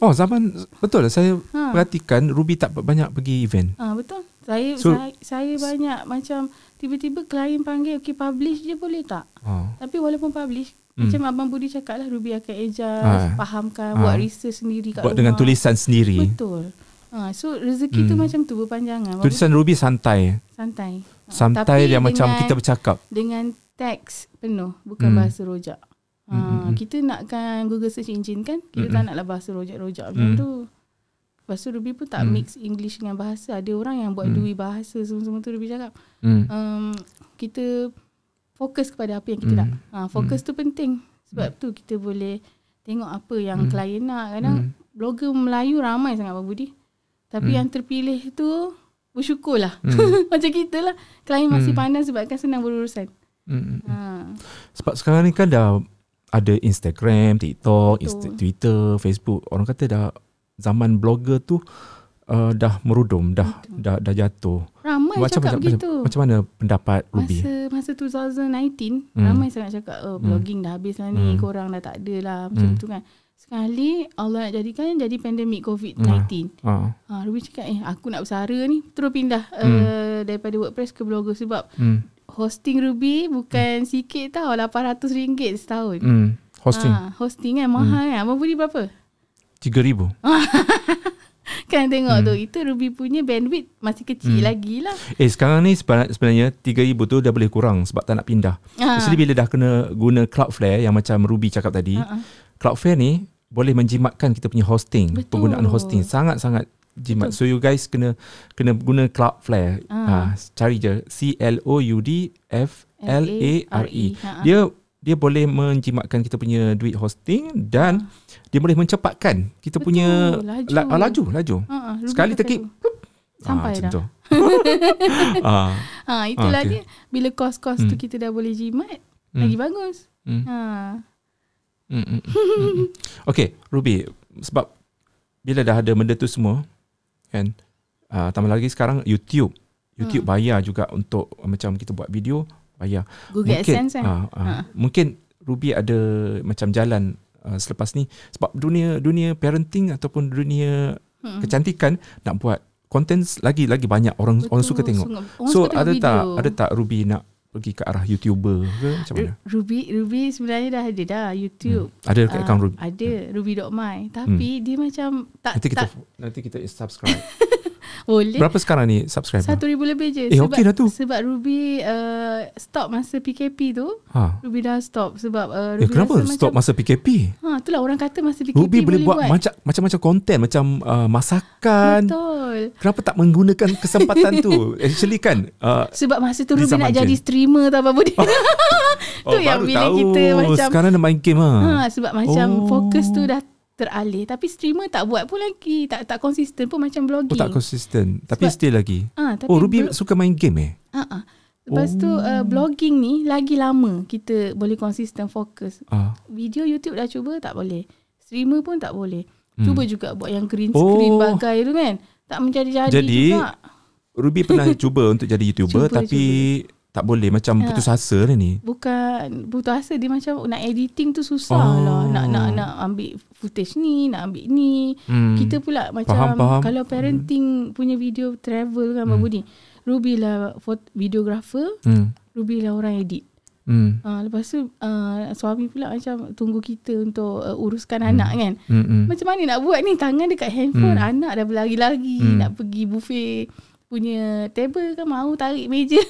Betul. Saya perhatikan Ruby tak banyak pergi event. Betul. Saya banyak macam tiba-tiba klien panggil, okay, publish je boleh tak? Tapi walaupun publish, macam Abang Budi cakap lah, Ruby akan adjust, fahamkan, buat research sendiri kat buat rumah. dengan tulisan sendiri. Betul. So rezeki tu macam tu berpanjangan. Tulisan Ruby santai yang macam kita bercakap dengan teks penuh, bukan bahasa rojak. Kita nakkan Google search engine kan, kita tak naklah bahasa rojak-rojak macam tu. Lepas tu Ruby pun tak mix English dengan bahasa. Ada orang yang buat dui bahasa semua tu. Ruby cakap kita fokus kepada apa yang kita nak. Fokus tu penting. Sebab tu kita boleh tengok apa yang klien nak. Kadang blogger Melayu ramai sangat, Abang Budi. Tapi yang terpilih tu bersyukurlah. Macam kita lah. Klien masih pandang sebabkan senang berurusan. Sebab sekarang ni kan dah ada Instagram, TikTok, Twitter, Facebook. Orang kata dah zaman blogger tu dah merudum, dah jatuh. Ramai cakap begitu. Macam mana pendapat Ruby? Masa 2019 ramai sangat cakap blogging dah habis lah ni, korang dah tak ada lah macam tu kan. Sekali Allah nak jadikan jadi pandemik COVID-19. Ruby cakap aku nak bersara ni, terus pindah daripada WordPress ke blogger. Sebab hosting Ruby bukan sikit tau, RM800 setahun. Hosting kan mahal kan. Abang Budi berapa? 3,000. Kan tengok tu, itu Ruby punya bandwidth masih kecil lagi lah. Sekarang ni sebenarnya 3,000 tu dah boleh kurang sebab tak nak pindah. Jadi bila dah kena guna Cloudflare yang macam Ruby cakap tadi, Cloudflare ni boleh menjimatkan kita punya hosting. Betul. Penggunaan hosting sangat-sangat jimat. Betul. So you guys kena guna Cloudflare. Cari je Cloudflare. Dia boleh menjimatkan kita punya duit hosting dan dia boleh mencepatkan kita punya laju. Sekali tekik sampai dah. Itulah dia. Bila kos-kos tu kita dah boleh jimat, lagi bagus. Okay, Ruby, sebab bila dah ada benda tu semua kan, tambah lagi sekarang YouTube bayar juga untuk macam kita buat video, bayar. Google AdSense kan. Mungkin Ruby ada macam jalan selepas ni, sebab dunia parenting ataupun dunia kecantikan nak buat konten lagi banyak orang suka tengok. So ada tak Ruby nak pergi ke arah YouTuber ke macam mana? Ruby sebenarnya dah ada YouTube. Ada dekat akaun Ruby? Ada, ruby.my. Tapi dia macam nanti kita subscribe. Boleh. Berapa sekarang ni subscriber? 1,000 lebih je. Okey dah tu. Sebab Ruby stop masa PKP tu. Ruby dah stop sebab Ruby kenapa stop masa PKP? Itulah orang kata masa PKP Ruby boleh buat macam-macam konten, macam masakan. Betul. Kenapa tak menggunakan kesempatan tu? Actually kan sebab masa tu Ruby nak jadi streamer tau Abang Budi. Tu yang bila tahu. Kita macam sekarang dah main game sebab macam fokus tu dah teralih. Tapi streamer tak buat pun lagi. Tak konsisten pun macam blogging. Tak konsisten. Tapi still lagi. Tapi Ruby suka main game Lepas tu blogging ni lagi lama kita boleh konsisten fokus. Video YouTube dah cuba tak boleh. Streamer pun tak boleh. Cuba juga buat yang green screen bagai tu kan. tak menjadi-jadi Jadi, juga. Ruby pernah cuba untuk jadi YouTuber tapi tak boleh, macam putus asa dah ni. Bukan putus asa, dia macam nak editing tu susah lah. Nak ambil footage ni, nak ambil ni. Kita pula macam Faham. kalau parenting punya video travel kan Babu ni, Ruby lah videographer, Ruby lah orang edit. Lepas tu suami pula macam tunggu kita untuk uruskan anak kan. Macam mana nak buat ni, tangan dekat handphone, anak dah berlari-lari nak pergi buffet punya table kan, mau tarik meja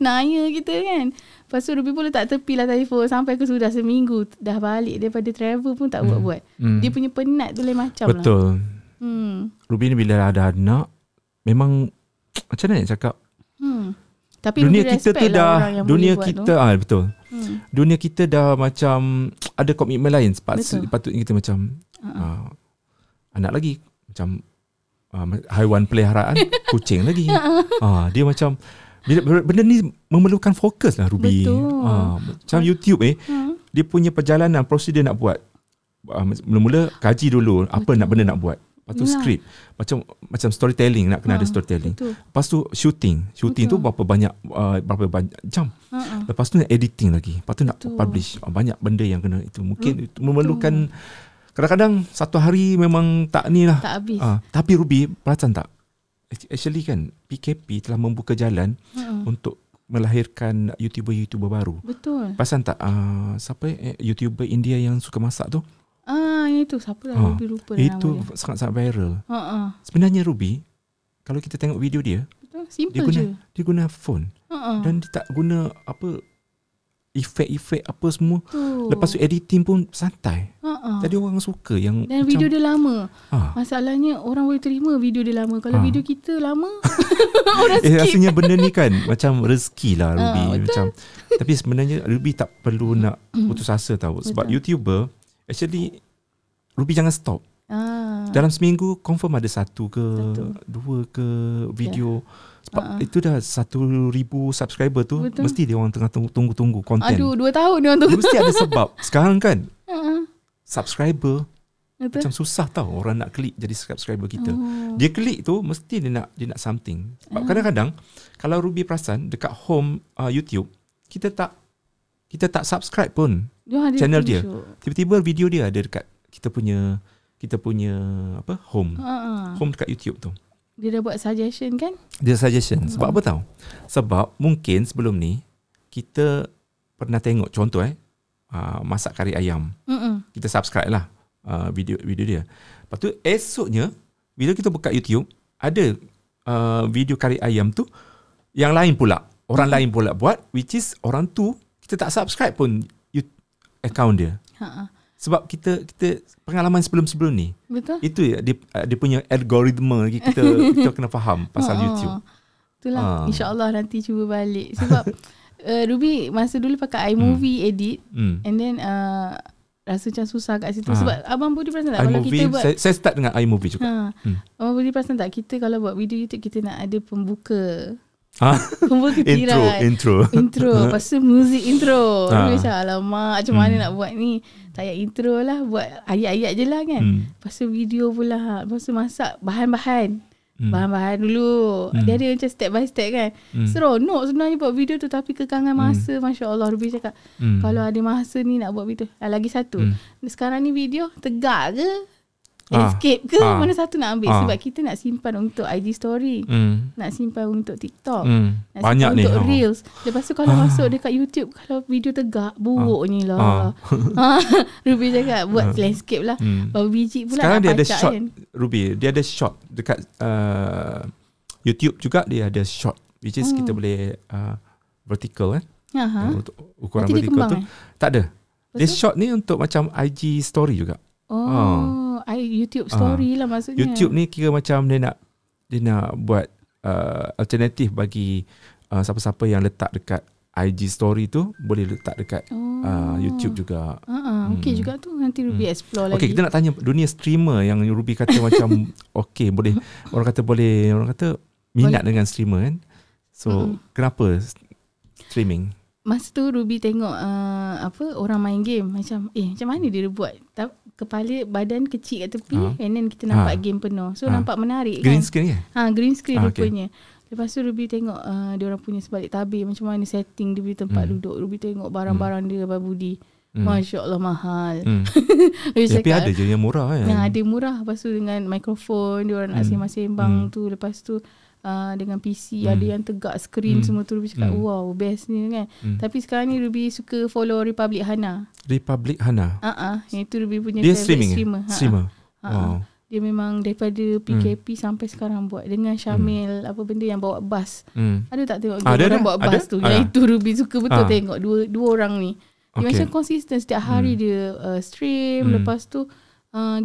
naya kita kan. Lepas tu Ruby pun letak tepi lah telefon sampai ke sudah seminggu dah balik daripada travel pun tak buat-buat. Dia punya penat tu lain macam lah. Betul. Ruby ni bila ada anak memang macam mana nak cakap, tapi dunia Ruby kita tu respect lah dah, orang yang dunia boleh kita buat tu. betul. Dunia kita dah macam ada komitmen lain. Patutnya kita macam anak lagi macam haiwan peliharaan, kucing lagi. Dia macam benda ni memerlukan fokus lah Ruby. Macam YouTube dia punya perjalanan, prosedur nak buat. Mula-mula kaji dulu apa benda nak buat. Lepas tu skrip. Macam storytelling, nak kena ada storytelling. Lepas tu shooting tu berapa banyak jam. Lepas tu nak editing lagi. Lepas tu nak publish. Banyak benda yang kena itu. Mungkin itu memerlukan, kadang-kadang satu hari memang tak ni lah. Tak habis. Tapi Ruby, perasan tak? Actually kan, PKP telah membuka jalan untuk melahirkan YouTuber baru. Betul. Perasan tak? Siapa YouTuber India yang suka masak tu? Itu siapa lah, Ruby lupa itu nama dia. sangat-sangat viral. Sebenarnya Ruby, kalau kita tengok video dia, betul, simple dia guna phone. Dan dia tak guna apa efek-efek apa semua. Lepas tu editing pun santai. Jadi orang suka yang dan macam, video dia lama. Masalahnya orang boleh terima video dia lama. Kalau video kita lama orang skip. Rasanya benda ni kan macam rezeki lah Ruby. Macam, tapi sebenarnya Ruby tak perlu nak putus asa tahu. Sebab YouTuber, actually Ruby jangan stop. Dalam seminggu confirm ada 1 ke 2 ke video. Sebab itu dah 1,000 subscriber tu. Mesti dia orang tengah tunggu-tunggu konten. 2 tahun dia orang tunggu. Mesti ada sebab. Sekarang kan subscriber macam susah tau orang nak klik jadi subscriber kita. Dia klik tu mesti dia nak something. Sebab kadang-kadang kalau Ruby perasan dekat home YouTube, kita tak subscribe pun channel dia. Tiba-tiba video dia ada dekat kita punya apa, home dekat YouTube tu. Dia dah buat suggestion kan? Dia suggestion. Sebab apa tahu? Sebab mungkin sebelum ni kita pernah tengok contoh masak kari ayam. Kita subscribe lah video dia. Lepas tu esoknya bila kita buka YouTube, ada video kari ayam tu yang lain pula. Orang lain pula buat, which is orang tu kita tak subscribe pun account dia. Sebab kita pengalaman sebelum-sebelum ni. Betul. Itu dia punya algoritma lagi kita kena faham pasal YouTube. Itulah. InsyaAllah nanti cuba balik. Sebab Ruby masa dulu pakai iMovie edit and then rasa macam susah kat situ. Sebab Abang Budi perasan tak? Kalau kita buat, saya start dengan iMovie juga. Abang Budi perasan tak? Kita kalau buat video YouTube, kita nak ada pembuka. Pembuka intro. Lepas tu muzik intro. Macam alamak, macam mana nak buat ni? Tak payah intro lah, buat ayat-ayat je lah kan. Lepas tu video pula. Lepas tu masak bahan-bahan dulu. Dia ada macam step by step kan. Seronok sebenarnya buat video tu. Tapi kekangan masa, Masya Allah, Ruby cakap kalau ada masa ni nak buat video. Lagi satu, sekarang ni video tegak ke escape ke, mana satu nak ambil? Sebab kita nak simpan untuk IG story, nak simpan untuk TikTok, nak banyak simpan ni untuk Reels. Lepas tu kalau masuk dekat YouTube, kalau video tegak, buruknya lah. Ruby cakap buat landscape lah. Baru biji pula. Sekarang nak dia ada pacak shot kan. Ruby, dia ada shot dekat YouTube juga. Dia ada shot which is kita boleh vertical kan. Untuk ukuran nanti vertical tu tak ada. Dia tu? shot ni untuk macam IG story juga. YouTube story lah maksudnya. YouTube ni kira macam dia nak buat alternatif bagi siapa-siapa yang letak dekat IG story tu, boleh letak dekat YouTube juga. Okay juga tu. Nanti Ruby explore lagi. Okay, kita nak tanya dunia streamer yang Ruby kata macam okay, boleh, orang kata minat boleh dengan streamer kan. So kenapa streaming? Masa tu Ruby tengok orang main game macam macam mana dia buat. kepala badan kecil kat tepi and then kita nampak game penuh. So nampak menarik kan. Green screen Green screen rupanya. Lepas tu Ruby tengok diorang punya sebalik tabir macam mana setting dia punya tempat duduk. Ruby tengok barang-barang dia Abang Budi. Masya Allah mahal. Tapi ada je yang murah kan. Ada murah. Lepas tu dengan mikrofon diorang nak sembang-sembang tu. Lepas tu dengan PC ada yang tegak skrin semua tu. Ruby cakap wow best ni kan. Tapi sekarang ni Ruby suka follow Republic Hana. Republic Hana. Itu Ruby punya dia favorite streamer. Wow. Dia memang daripada PKP sampai sekarang buat dengan Syamil apa benda yang bawa bas. Ada tak tengok orang bawa bas tu? Yang itu Ruby suka betul tengok dua orang ni. Dia macam konsisten setiap hari dia stream. Lepas tu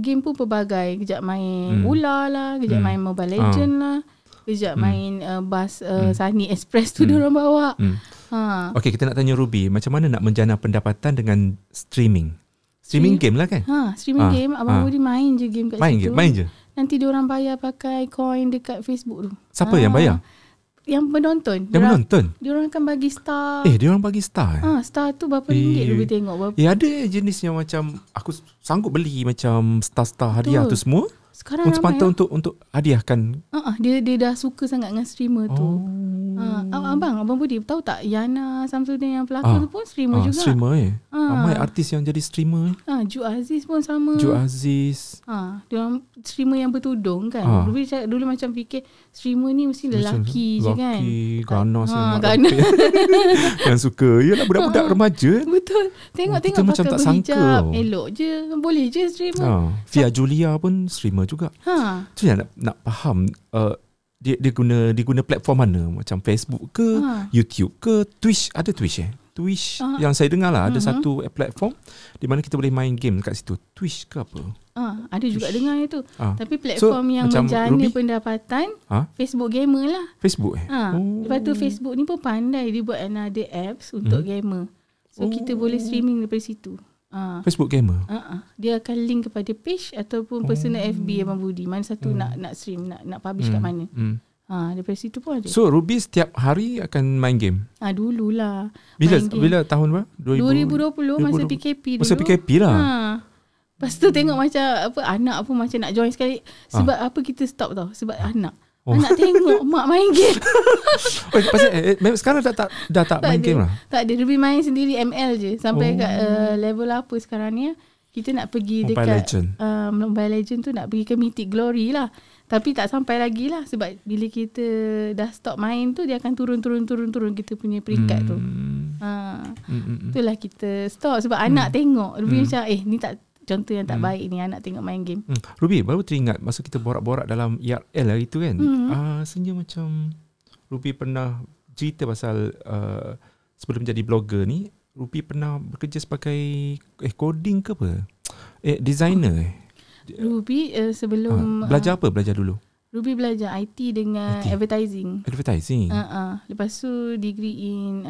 game pun pelbagai. Kejap main ular lah, kejap main Mobile Legend lah, kejap main bas Sunny Express tu diorang bawa. Okay, kita nak tanya Ruby, macam mana nak menjana pendapatan dengan streaming? Streaming game lah kan? Streaming game. Abang Budi main je game kat situ. Main je. Nanti diorang bayar pakai coin dekat Facebook tu. Siapa yang bayar? Yang penonton. Yang penonton? Diorang akan bagi star. Diorang bagi star? Star tu berapa ringgit Ruby tengok berapa. Ada jenis yang macam aku sanggup beli macam star-star hadiah tu semua. Sekarang semata untuk hadiahkan. Dia dah suka sangat dengan streamer tu. Abang Budi tahu tak Yana Samsudin yang pelakon tu pun streamer juga. Streamer ramai artis yang jadi streamer. Ju Aziz pun sama. Ju Aziz. Dia streamer yang bertudung kan. Dulu macam fikir streamer ni mesti lelaki je kan. Ganas yang suka. Yalah budak-budak remaja. Betul. Tengok-tengok macam pakai tak sangka. elok je. Boleh je streamer. Via Julia pun streamer juga. Tu yang nak faham dia guna platform mana, macam Facebook ke, YouTube ke, Twitch. Ada Twitch Twitch yang saya dengar lah, ada satu platform di mana kita boleh main game kat situ. Twitch ke apa? Ada juga dengar itu. Tapi platform yang menjana pendapatan Facebook gamer lah. Facebook Lepas tu Facebook ni pun pandai dia buat another apps untuk gamer. So kita boleh streaming daripada situ. Facebook gamer. Dia akan link kepada page ataupun personal FB Abang Budi. Mana satu nak stream, nak publish kat mana. Daripada situ pun ada. So Ruby setiap hari akan main game? Dululah. Bila tahun berapa? 2020 masa PKP dulu. Masa PKP lah. Lepas tu tengok macam apa, anak pun macam nak join sekali. Sebab apa kita stop tau? Sebab anak tengok mak main game. Sekarang dah tak main game lah? Tak ada. Ruby main sendiri ML je. Sampai kat level apa sekarang ni. Kita nak pergi dekat Mobile Legend tu, nak pergi ke Mythic Glory lah. Tapi tak sampai lagi lah. Sebab bila kita dah stop main tu, dia akan turun kita punya peringkat tu. Itulah kita stop. Sebab anak tengok. Ruby macam ni tak contoh yang tak baik ni, anak tengok main game. Ruby baru teringat masa kita borak-borak dalam IRL lah itu kan. Rasanya macam Ruby pernah cerita pasal sebelum jadi blogger ni, Ruby pernah bekerja sebagai coding ke apa? Designer. Ruby sebelum belajar apa? Belajar dulu? Ruby belajar IT dengan advertising. Lepas tu degree in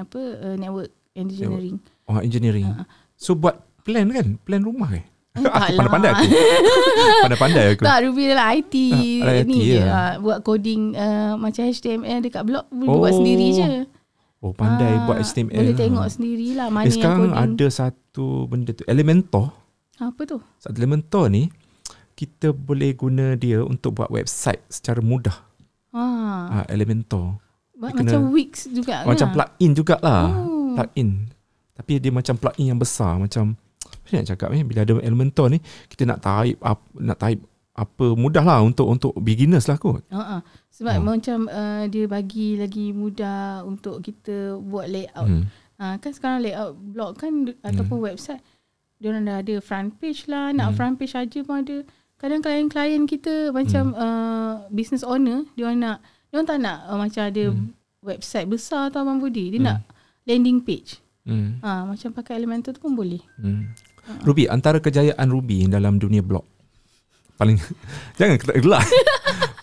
network engineering. Engineering. So buat plan kan? Plan rumah pandai-pandai aku. Pandai-pandai aku. Tak, Ruby dalam IT ni je. Buat coding macam HTML dekat blog, buat sendiri je. Pandai buat HTML. Boleh tengok sendirilah mana yang sekarang coding. Ada satu benda tu, Elementor. Apa tu? Elementor ni kita boleh guna dia untuk buat website secara mudah. Elementor. Macam Wix juga macam kan? plugin jugalah. Plugin. Tapi dia macam plugin yang besar. Macam saya nak cakap bila ada Elementor ni, kita nak type apa mudah lah untuk beginners lah kot. Sebab macam dia bagi lagi mudah untuk kita buat layout. Kan sekarang layout blog kan ataupun website, diorang dah ada front page lah. Nak front page aja pun ada. Kadang klien-klien kita macam business owner, diorang tak nak macam ada website besar tau Abang Budi. Dia nak landing page. Macam pakai Elementor tu pun boleh. Ruby, antara kejayaan Ruby dalam dunia blog paling jangan gelak.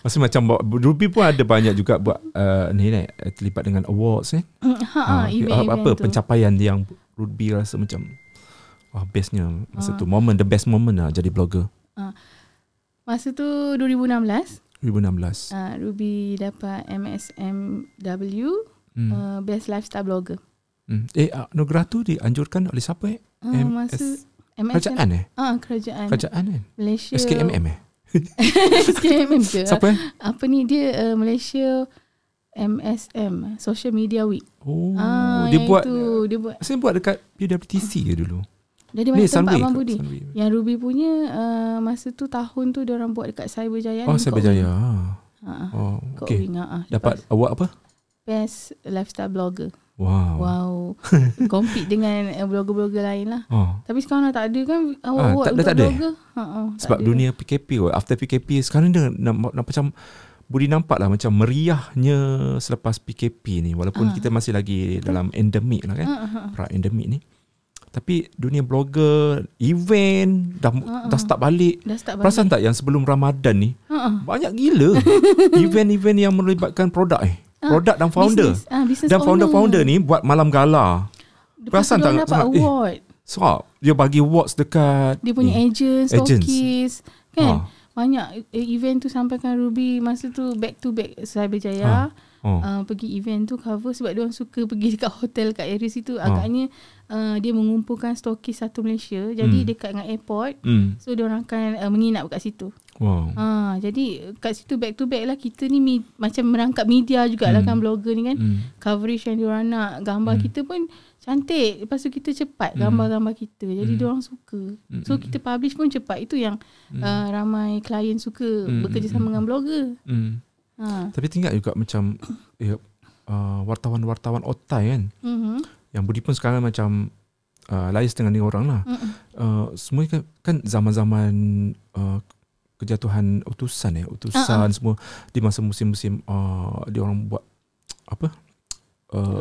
Maksud macam Ruby pun ada banyak juga buat terlibat dengan awards apa pencapaian yang Ruby rasa macam bestnya masa tu, the best moment lah jadi blogger. Masa tu 2016 Ruby dapat MSMW Best Lifestyle Blogger. Anugerah tu dianjurkan oleh siapa? Masa Kerajaan Kerajaan Kerajaan kan? Malaysia. SKMM SKMM ke? Siapa Apa ni dia Malaysia MSM, Social Media Week. dia buat dia buat. Saya buat dekat PWTC ke dulu. Jadi banyak tempat Sunway Abang ke? Budi. Sunway. Yang Ruby punya masa tu tahun tu dia orang buat dekat Cyberjaya. Cyberjaya. Kok Okay. Wing, Dapat award apa? Best Lifestyle Blogger. Wow. Compete dengan blogger-blogger lain lah. Tapi sekarang dah tak ada kan award dah untuk tak ada. blogger. Sebab dunia PKP, after PKP sekarang dia macam Budi nampak lah macam meriahnya selepas PKP ni. Walaupun kita masih lagi dalam endemik lah kan. Pra-endemik ni. Tapi dunia blogger, event dah start balik. Perasan tak yang sebelum Ramadan ni banyak gila event-event yang melibatkan produk produk dan founder. Dan founder-founder ni buat malam gala. Perasan tak? Dapat award. So, dia bagi awards dekat dia punya agent, stokis kan. Banyak event tu sampaikan Ruby masa tu back to back Cyberjaya. Pergi event tu cover sebab dia orang suka pergi dekat hotel kat area situ. Agaknya dia mengumpulkan stokis satu Malaysia. Jadi dekat dengan airport. So dia orang akan menginap kat situ. Wow. Jadi kat situ back to back lah. Kita ni macam merangkap media jugalah kan, blogger ni kan. Coverage yang dia orang nak. Gambar kita pun cantik. Lepas tu kita cepat gambar-gambar kita. Jadi dia orang suka. So kita publish pun cepat. Itu yang ramai klien suka bekerjasama dengan blogger. Tapi tinggal juga macam wartawan-wartawan otai kan. Yang Budi pun sekarang macam liaise dengan ni orang lah. Semua kan zaman-zaman kejatuhan utusan semua di masa musim-musim dia orang buat apa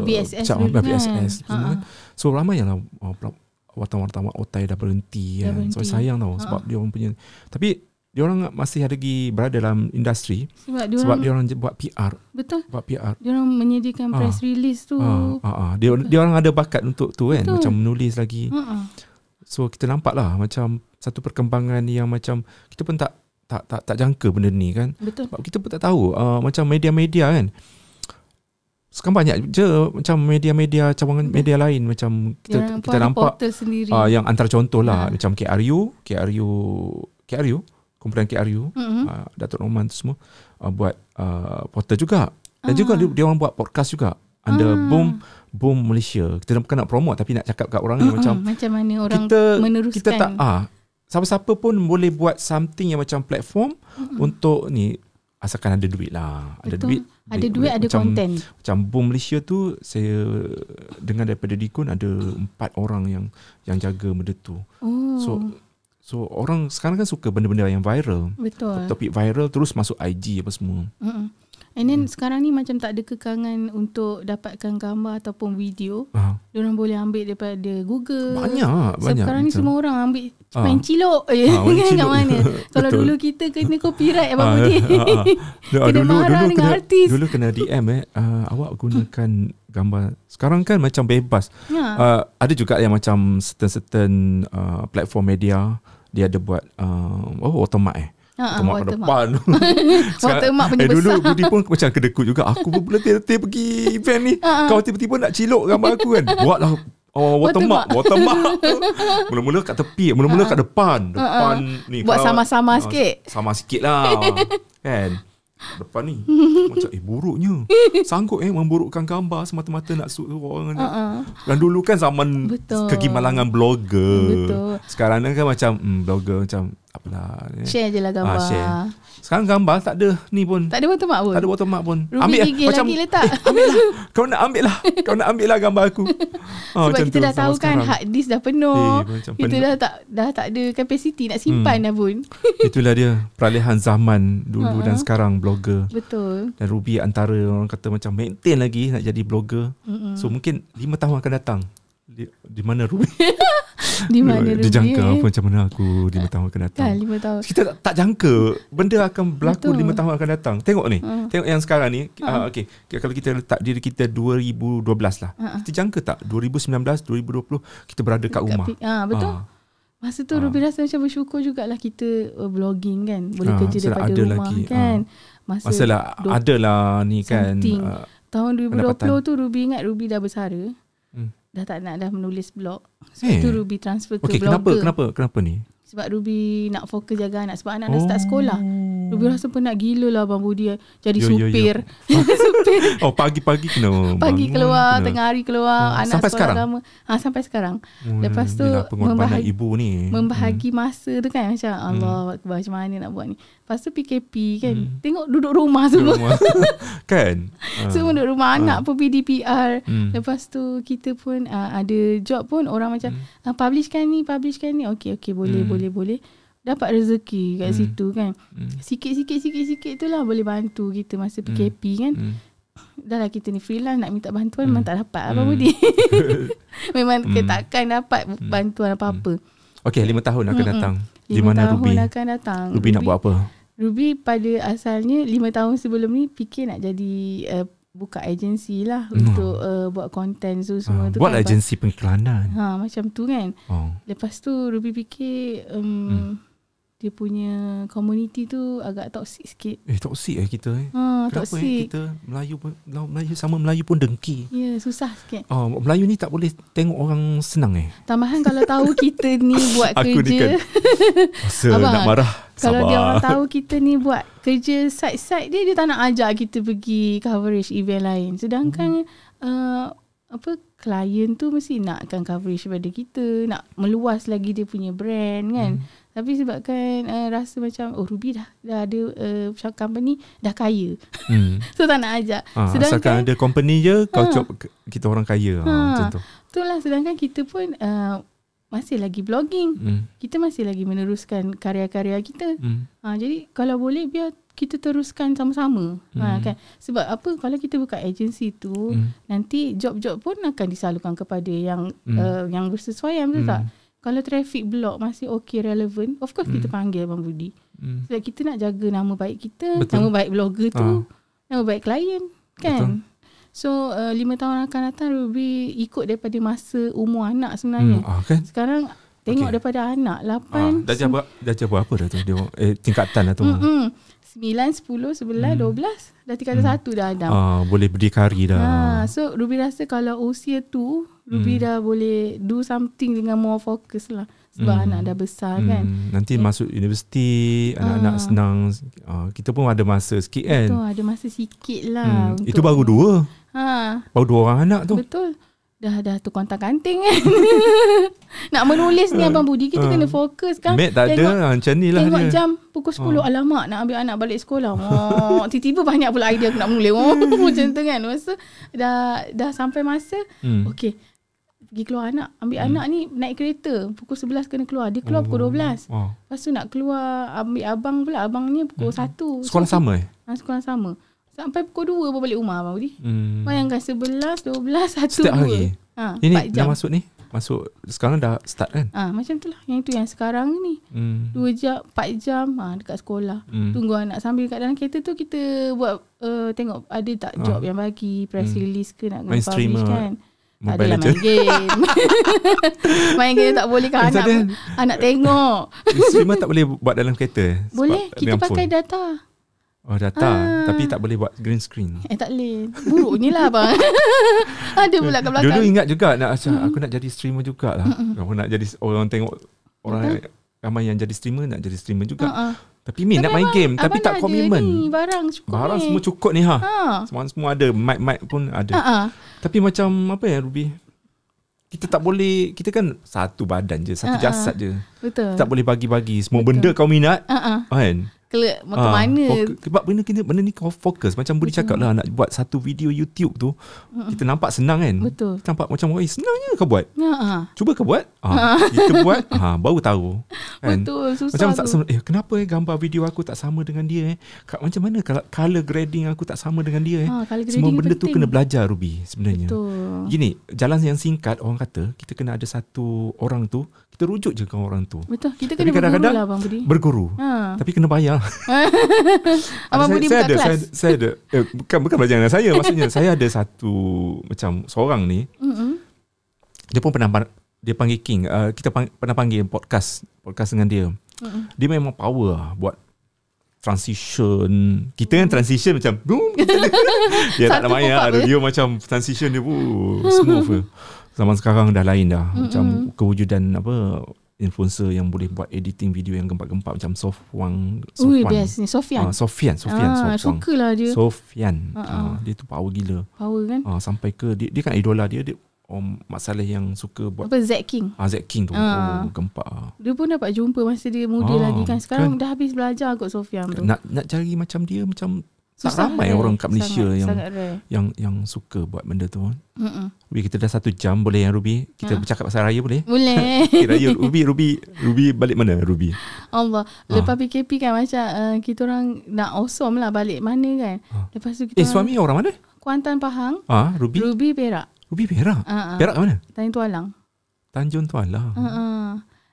BSS semua. So ramai yang wartawan-wartawan otai dah berhenti kan. So sayang tau sebab dia orang punya, tapi dia orang masih lagi berada dalam industri sebab dia orang buat PR. Betul. Buat PR. Dia orang menyediakan press release tu. Dia orang ada bakat untuk tu kan. Betul. Macam menulis lagi. So kita nampak lah macam satu perkembangan yang macam kita pun tak jangka benda ni kan. Betul. Sebab kita pun tak tahu macam media-media kan. Sekarang banyak je macam media-media cawangan media lain macam kita nampak yang antara contoh lah macam KRU, kumpulan KRU, Datuk Norman tu semua buat portal juga. Dan juga dia orang buat podcast juga under Boom Malaysia. Kita bukan nak promote tapi nak cakap kat orang ni macam mana orang meneruskan. Kita tak siapa-siapa pun boleh buat something yang macam platform untuk ni, asalkan ada duit lah. Betul. Ada duit, ada konten. Macam Boom Malaysia tu saya dengar daripada Dikun ada 4 orang yang jaga benda tu. So orang sekarang kan suka benda-benda yang viral. Betul. Topik viral terus masuk IG apa semua. And then sekarang ni macam tak ada kekangan untuk dapatkan gambar ataupun video. Diorang boleh ambil daripada Google. Banyak. Sekarang ni semua orang ambil main cilok kat mana. Kalau dulu kita kena copyright Abang Budi. Kena marah dengan artis. Dulu kena DM awak gunakan gambar. Sekarang kan macam bebas. Ada juga yang macam certain platform media dia ada buat watermark watermark ke depan. Watermark punya besar. Dulu Budi pun macam kedekut juga. Aku pun letih-letih pergi event ni. Kau tiba-tiba nak cilok gambar aku kan. Buatlah watermark. Mula-mula kat tepi, mula-mula kat depan. Depan ni. Buat sama-sama sikit. Sama sikit lah. Kan? Depan ni macam buruknya. Sanggup memburukkan gambar semata-mata nak suruh orang. Dan dulu kan zaman kegimalangan blogger. Sekarang ni kan macam blogger macam apalah, share je lah gambar. Share. Sekarang gambar tak ada ni pun. Tak ada watermark pun. Tak ada watermark pun. Ruby gigil macam, lagi letak. Ambil lah. Kau nak ambil lah gambar aku. Sebab kita dah tahu kan hard disk dah penuh. Kita dah tak ada capacity nak simpan dah pun. Itulah dia peralihan zaman dulu dan sekarang blogger. Betul. Dan Ruby antara orang kata macam maintain lagi nak jadi blogger. So mungkin 5 tahun akan datang. Di mana Ruby? Di mana Ruby? Dia jangka apa macam mana aku 5 tahun akan datang. 5 tahun. Kita tak jangka benda akan berlaku 5 tahun akan datang. Tengok ni. Tengok yang sekarang ni. Okay. Kalau kita letak diri kita 2012 lah. Kita jangka tak 2019, 2020 kita berada kat rumah. Betul. Masa tu Ruby rasa macam bersyukur jugalah kita blogging kan. Boleh kerja daripada rumah lagi, kan. Masalah adalah ni kan. Tahun 2020 tu Ruby ingat Ruby dah bersara. Dah tak nak dah menulis blog. Sebab tu Ruby transfer ke Okay, blogger. kenapa ni? Sebab Ruby nak fokus jaga anak. Sebab anak dah start sekolah. Ruby rasa penat gila lah Abang Budi jadi supir. Supir. Pagi-pagi kena Pagi bangun, keluar, kena. tengah hari keluar, anak sampai sekolah sekarang? agama. Sampai sekarang. Lepas tu Yelah, pengorbanan ibu ni. membahagi masa tu kan, macam Allah Akbar, macam mana nak buat ni. Lepas tu PKP kan, tengok duduk rumah semua. Kan? Semua duduk rumah, anak pun PDPR. Lepas tu kita pun ada job pun orang macam publishkan ni. Okey boleh. Dapat rezeki kat situ kan. Sikit-sikit tu lah boleh bantu kita masa PKP kan. Dah lah kita ni freelance, nak minta bantuan memang tak dapat Abang Budi. Memang takkan dapat bantuan apa-apa. Okay, 5 tahun akan datang. 5 Di mana tahun Ruby? akan datang. Ruby nak buat apa? Ruby pada asalnya 5 tahun sebelum ni fikir nak jadi buka agensi lah untuk buat konten tu semua tu. Buat kan, agensi pengiklanan. macam tu kan. Lepas tu Ruby fikir dia punya community tu agak toxic sikit. Toxic kita Kenapa toxic. kita Melayu sama Melayu pun dengki. Ya, susah sikit. Melayu ni tak boleh tengok orang senang Tambahan kalau tahu kita ni buat Aku ni kerja. kan rasa Abang, nak marah. Kalau Sabar. dia orang tahu kita ni buat kerja side-side dia tak nak ajak kita pergi coverage event lain. Sedangkan klien tu mesti nakkan coverage pada kita, nak meluas lagi dia punya brand kan. Tapi sebabkan rasa macam Ruby dah ada company dah kaya. So tak nak ajak. Asalkan ada company je kau kita orang kaya. Macam tu. Itulah, sedangkan kita pun masih lagi blogging. Kita masih lagi meneruskan karya-karya kita. Jadi kalau boleh biar kita teruskan sama-sama. Kan? Sebab apa, kalau kita buka agensi tu nanti job-job pun akan disalurkan kepada yang bersesuaian, betul tak? Kalau traffic block masih okay, relevan, of course kita panggil Abang Budi. Sebab kita nak jaga nama baik kita, nama baik blogger tu, nama baik klien kan. Betul. So 5 tahun akan datang Ruby ikut daripada masa umur anak sebenarnya. Kan? Sekarang tengok daripada anak 8 dah berapa dah tu dia tingkatan dah tu. 9, 10, 11, 12 dah tingkatan 1 dah Adam. Boleh berdikari dah. So Ruby rasa kalau usia tu Ruby dah boleh do something dengan more focus lah. Sebab anak dah besar kan. Nanti masuk universiti, anak-anak senang. Kita pun ada masa sikit kan. Betul, ada masa sikit lah. Itu baru 2. Baru 2 orang anak tu. Betul. Dah tu kontak-kanting kan. Nak menulis ni Abang Budi, kita kena fokus kan. Mat tak ada, macam ni lah tengok dia. jam pukul 10, alamak nak ambil anak balik sekolah. Tiba-tiba banyak pula idea aku nak menulis. Macam tu kan. Masa dah sampai masa, okey, pergi keluar anak, ambil anak ni naik kereta pukul 11 kena keluar. Dia keluar pukul 12. Lepas tu nak keluar ambil abang pula, abang ni pukul 1. Sekolah sama sekolah sama. Sampai pukul 2 baru balik rumah Abang Budi. Bayangkan 11, 12, 1, 2. Setiap hari. Ini dah masuk ni. Masuk sekarang dah start kan. Macam tu lah. Yang tu yang sekarang ni 2 jam, 4 jam dekat sekolah. Tunggu anak sambil kat dalam kereta tu kita buat tengok ada tak job yang bagi press release ke nak kena publish kan. Tak adalah main game. Main game tak boleh kan anak tengok. Streamer tak boleh buat dalam kereta. Boleh, kita pakai data. Data. Tapi tak boleh buat green screen. Tak boleh. Buruknya lah abang. Ada pula kat belakang. Dulu ingat juga aku nak jadi streamer jugalah. Aku nak jadi orang tengok orang ramai yang jadi streamer nak jadi streamer juga. Tapi nak main game tapi tak komitmen. Barang cukup. Barang semua cukup ni Semua ada, mic pun ada. Tapi macam apa ya Ruby? Kita tak boleh, kita kan satu badan je, satu jasad je. Betul. Tak boleh bagi-bagi semua benda kau minat. Kan? Macam mana? Sebab benda ni kau fokus. Macam Budi cakap lah, nak buat satu video YouTube tu, kita nampak senang kan. Betul. Kita nampak macam senangnya kau buat. Cuba kau buat. Kita buat, baru tahu kan? Betul, susah macam tu. kenapa gambar video aku tak sama dengan dia macam mana color grading aku tak sama dengan dia semua benda tu kena belajar Ruby sebenarnya. Betul. Gini, jalan yang singkat orang kata kita kena ada satu orang tu, kita rujuk je ke orang tu. Betul, kita kena berguru lah Abang Budi. Berguru. Tapi kena bayar. Abang Budi buka kelas. Saya ada bukan belajar dengan saya, maksudnya saya ada satu macam seorang ni. Dia pun pernah dia panggil King. Kita pernah panggil podcast dengan dia. Dia memang power lah buat transition. Kita kan transition macam boom. Dia tak ada maya. Dia macam transition dia smooth. Zaman sekarang dah lain dah. Macam kewujudan influencer yang boleh buat editing video yang gempak-gempak macam Sofwan. Ui, best ni. Sofian. Sofian Sukalah dia. Sofian. Dia tu power gila. Power kan? Sampai ke dia kan idola dia Mak Saleh yang suka buat Zack King. Zack King tu. Gempak. Dia pun dapat jumpa masa dia muda lagi kan. Sekarang dah habis belajar kot Sofian tu. Nak cari macam dia macam susah, tak ramai orang kat Malaysia sangat yang suka buat benda tu. Ruby, kita dah 1 jam, boleh yang Ruby? Kita bercakap pasal raya boleh? Boleh. Raya Ruby balik mana Ruby? Allah. Lepas PKP kan macam kita orang nak awesome lah balik mana kan. Lepas tu kita suami orang mana? Kuantan, Pahang. Ruby Perak. Ruby Perak? Perak kat mana? Tanjung Tualang.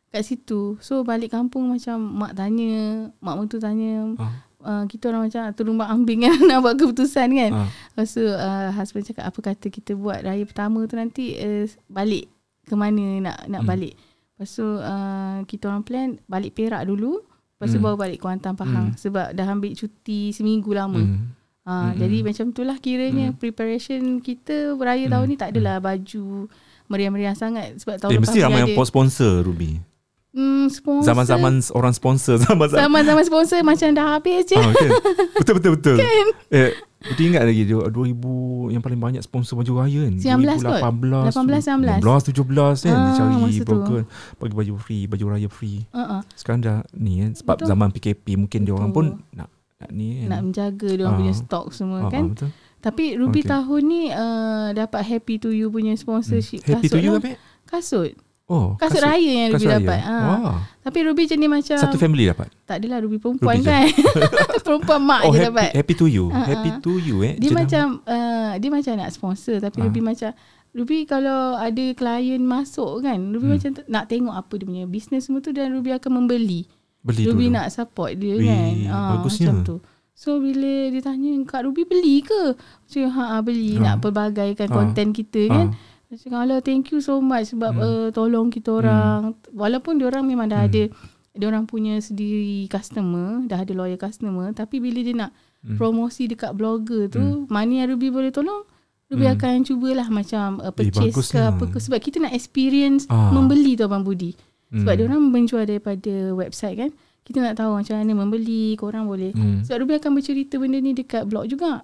Kat situ. So balik kampung macam mak mentu tanya. Kita orang macam terumbang ambing kan nak buat keputusan kan. Lepas tu husband cakap apa kata kita buat raya pertama tu nanti balik ke mana nak balik. Lepas tu kita orang plan balik Perak dulu. Lepas tu baru balik Kuantan, Pahang. Sebab dah ambil cuti seminggu lama. Jadi macam itulah kiranya preparation kita raya tahun ni tak adalah baju meriah-meriah sangat. Sebab tahun lepas mesti ramai yang sponsor Ruby. Sponsor. Zaman-zaman orang sponsor. Zaman-zaman sponsor macam dah habis je. Okay. Betul. Kan? Kita ingat lagi 2000 yang paling banyak sponsor baju raya kan. 18 17 kan. Dia cari broker bagi baju free, baju raya free. Sekarang dah ni kan. Sebab betul. Zaman PKP mungkin dia orang pun nak ni kan. Nak menjaga dia orang punya stok semua kan. Betul. Tapi Ruby tahun ni dapat Happy to You punya sponsorship. Happy to You apa? Kasut. Kasut raya yang Ruby dapat. Tapi Ruby jenis macam satu family dapat. Tak adalah Ruby perempuan kan. Perempuan mak je dapat. Happy to You. Happy to You Dia macam nak sponsor tapi Ruby macam Ruby kalau ada klien masuk kan, Ruby macam nak tengok apa dia punya business semua tu dan Ruby akan membeli. Ruby nak support dia kan. Bagusnya. Macam tu. So bila dia tanya Kak Ruby beli ke? Macam beli nak pelbagaikan konten kita kan. Cakap Allah thank you so much sebab tolong kita orang. Walaupun diorang memang dah ada diorang punya sendiri customer, dah ada loyal customer, tapi bila dia nak promosi dekat blogger tu, mana yang Ruby boleh tolong, Ruby akan cubalah macam purchase ke apa ke, sebab kita nak experience membeli tu Abang Budi. Sebab diorang menjual daripada website kan. Kita nak tahu macam mana membeli, korang boleh. Sebab Ruby akan bercerita benda ni dekat blog juga.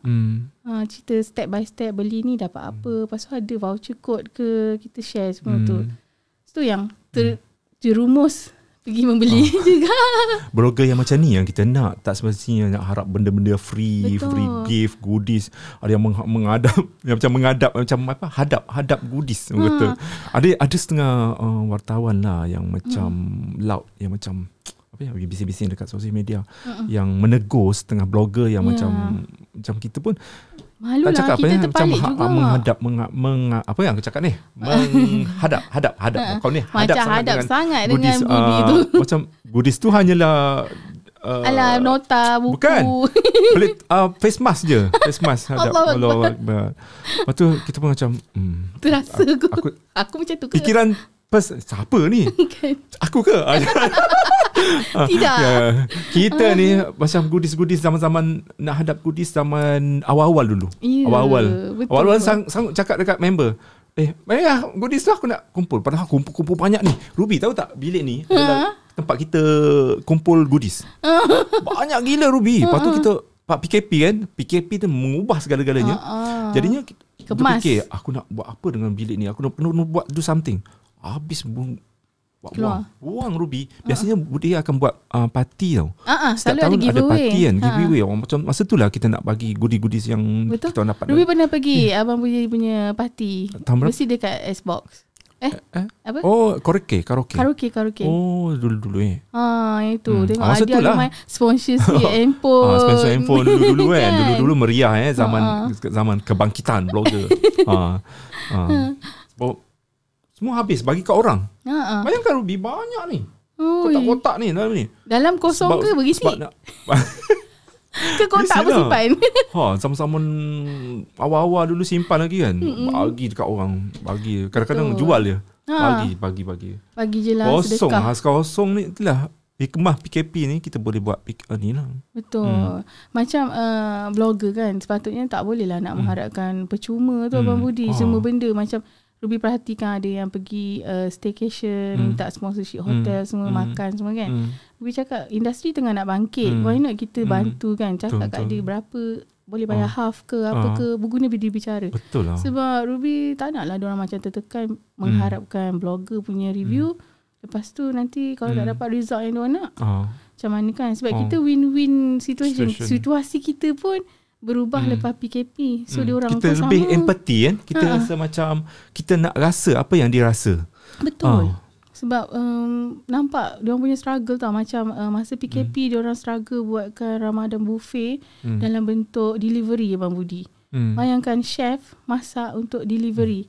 Cerita step by step beli ni dapat apa. Lepas tu ada voucher code ke, kita share semua tu. Itu yang terjerumus pergi membeli juga. Blogger yang macam ni yang kita nak. Tak semestinya nak harap benda-benda free. Betul. Free gift, goodies. Ada yang menghadap, yang macam menghadap, macam apa, hadap goodies. Betul. Ada setengah wartawan lah yang macam loud, yang macam bising-bising dekat sosial media yang menegur setengah blogger yang macam kita pun malu tak cakap lah, kita terpalit macam juga menghadap apa yang aku cakap ni, menghadap kau ni macam hadap sangat dengan Budi tu. Macam goodies tu hanyalah alah nota buku, bukan boleh face mask je, face mask hadap Allah Akbar. Lepas tu kita pun macam terasa aku macam tu ke fikiran siapa ni? Aku ke? Tidak. Kita ni macam goodies zaman-zaman nak hadap goodies zaman awal-awal dulu. Awal-awal sanggup cakap dekat member. Goodies tu aku nak kumpul. Padahal kumpul banyak ni. Ruby tahu tak bilik ni adalah tempat kita kumpul goodies. Banyak gila Ruby. Lepas tu kita PKP kan. PKP tu mengubah segala-galanya. Jadinya kita fikir aku nak buat apa dengan bilik ni. Aku nak buat do something. Habis buang Ruby. Biasanya Budi akan buat parti tau. Selalu ada giveaway. Ada parti kan, giveaway. Macam masa tu lah kita nak bagi goodies yang betul. Kita dapat. Ruby pernah pergi Abang Budi punya parti. Mesti dekat Xbox. Apa? Oh, karaoke. Oh, dulu itu. Tengok ada main sponsorship handphone. Sponsor handphone dulu kan. Dulu meriah zaman kebangkitan blogger. Semua habis bagi kat orang. Bayangkan Ruby banyak ni. Kotak-kotak ni dalam ni. Dalam kosong ke berisi? Ke kotak bersimpan? Sama-sama awal-awal dulu simpan lagi kan. Bagi dekat orang. Bagi. Kadang-kadang jual dia. Bagi. Bagi je lah sedekah. Kosong ni itulah hikmah PKP ni, kita boleh buat ni lah. Betul. Macam blogger kan, sepatutnya tak boleh lah nak mengharapkan percuma tu Abang Budi. Semua benda macam Ruby perhatikan ada yang pergi staycation, minta sponsorship hotel semua, makan semua kan. Ruby cakap industri tengah nak bangkit, why not kita bantu kan. Cakap kat dia berapa boleh bayar half ke apa ke, berguna dia bicara. Betul lah. Sebab Ruby tak nak lah diorang macam tertekan mengharapkan blogger punya review. Lepas tu nanti kalau tak dapat result yang diorang nak, macam mana kan. Sebab kita win-win situation. Situasi kita pun berubah lepas PKP. So diorang kita pun lebih sama. empati kan. Kita rasa macam kita nak rasa apa yang dia rasa. Betul. Sebab nampak diorang punya struggle tau. Macam masa PKP diorang struggle buatkan Ramadan buffet dalam bentuk delivery Abang Budi. Bayangkan chef masak untuk delivery.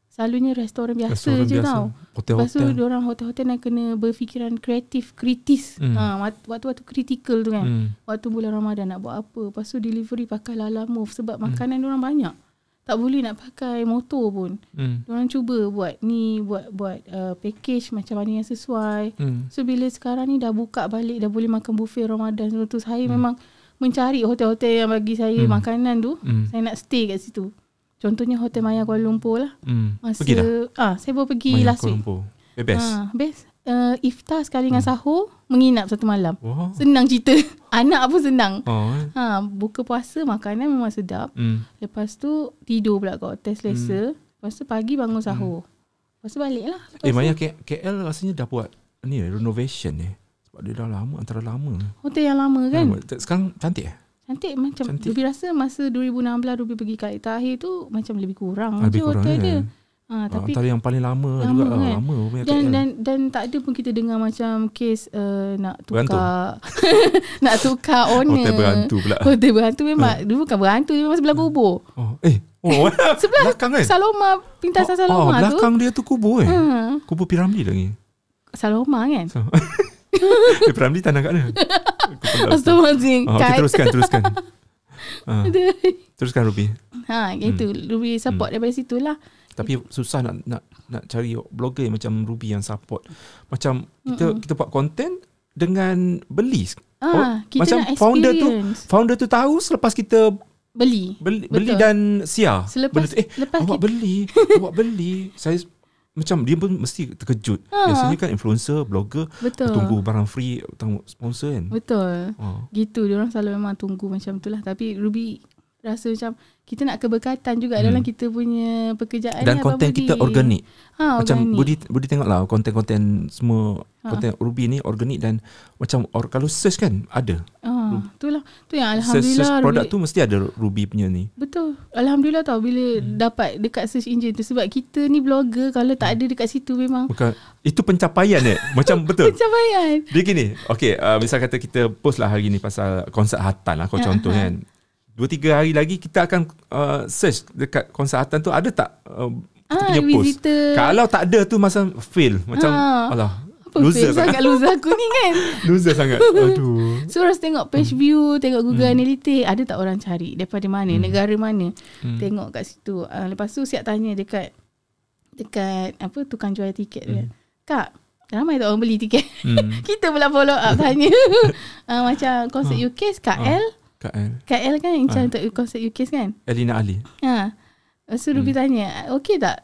Selalunya restoran biasa je tau. Hotel-hotel. Lepas tu diorang hotel-hotel yang kena berfikiran kreatif, kritis. Waktu-waktu kritikal tu kan. Waktu bulan Ramadan nak buat apa. Lepas tu delivery pakai Lala Move sebab makanan diorang banyak. Tak boleh nak pakai motor pun. Diorang cuba buat ni, buat package macam mana yang sesuai. So bila sekarang ni dah buka balik, dah boleh makan buffet Ramadan. So tu saya memang mencari hotel-hotel yang bagi saya makanan tu. Saya nak stay kat situ. Contohnya Hotel Maya Kuala Lumpur lah. Masa, pergi dah? Saya baru pergi Maya last Kuala week. Lumpur. Best. Best. Iftar sekali dengan sahur, menginap satu malam. Wow. Senang cerita. Anak pun senang. Oh. Buka puasa makanan memang sedap. Lepas tu tidur pula kat hotel selesa. Lepas tu pagi bangun sahur. Lepas tu balik lah. Maya KL rasanya dah buat ni renovation ni. Sebab dia dah lama, antara lama. Hotel yang lama kan. Sekarang cantik Cantik macam cantik. Ruby rasa masa 2016 Ruby pergi kat terakhir tu macam lebih kurang Lebih je kurang hotel kan? dia. Tapi antara yang paling lama juga kan? lama dan tak ada pun kita dengar macam kes nak tukar nak tukar owner. Hotel berhantu pula. Hotel berhantu memang dulu bukan berhantu, dia memang sebelah kubur. Sebelah belakang kan? Saloma, pintasan Saloma tu. Belakang dia tu kubur kubur Piramli lagi. Saloma kan? Piramli tanah kat mana? Astagfirullahaladzim. Okay, teruskan. Teruskan Ruby. Itu Ruby support daripada situ lah. Tapi susah nak cari blogger yang macam Ruby yang support. Macam kita buat konten dengan beli. Kita macam nak founder tu tahu selepas kita beli dan share. Lepas awak beli. Saya macam dia pun mesti terkejut. Biasanya kan influencer, blogger tunggu barang free, tunggu sponsor kan. Betul. Gitu diorang selalu memang tunggu macam tu lah. Tapi Ruby rasa macam kita nak keberkatan juga dalam kita punya pekerjaan. Dan konten kita organik. Macam organik. Budi tengoklah konten-konten semua konten Ruby ni organik dan macam kalau search kan ada. Itulah. Tu yang Alhamdulillah search produk tu mesti ada Ruby punya ni. Betul. Alhamdulillah tau bila dapat dekat search engine tu. Sebab kita ni blogger, kalau tak ada dekat situ memang bukan, itu pencapaian macam betul. Pencapaian. Dia gini. Okay, misal kata kita post lah hari ni pasal konsert Hatan lah, kau contoh kan. 2-3 hari lagi kita akan search dekat konsert Hatan tu ada tak kita punya post. Visitor. Kalau tak ada tu masa fail. Macam alah, loser sangat. Loser aku ni kan. Loser sangat. Aduh. So harus tengok page view, tengok Google Analytics, ada tak orang cari, daripada mana, negara mana. Tengok kat situ. Lepas tu siap tanya dekat apa tukang jual tiket tu kan. Kak, ramai tak orang beli tiket? Kita pula follow up tanya. Macam konsert UKS KL kan macam untuk konsert UKS kan. Elina Ali. So Ruby tanya, okey tak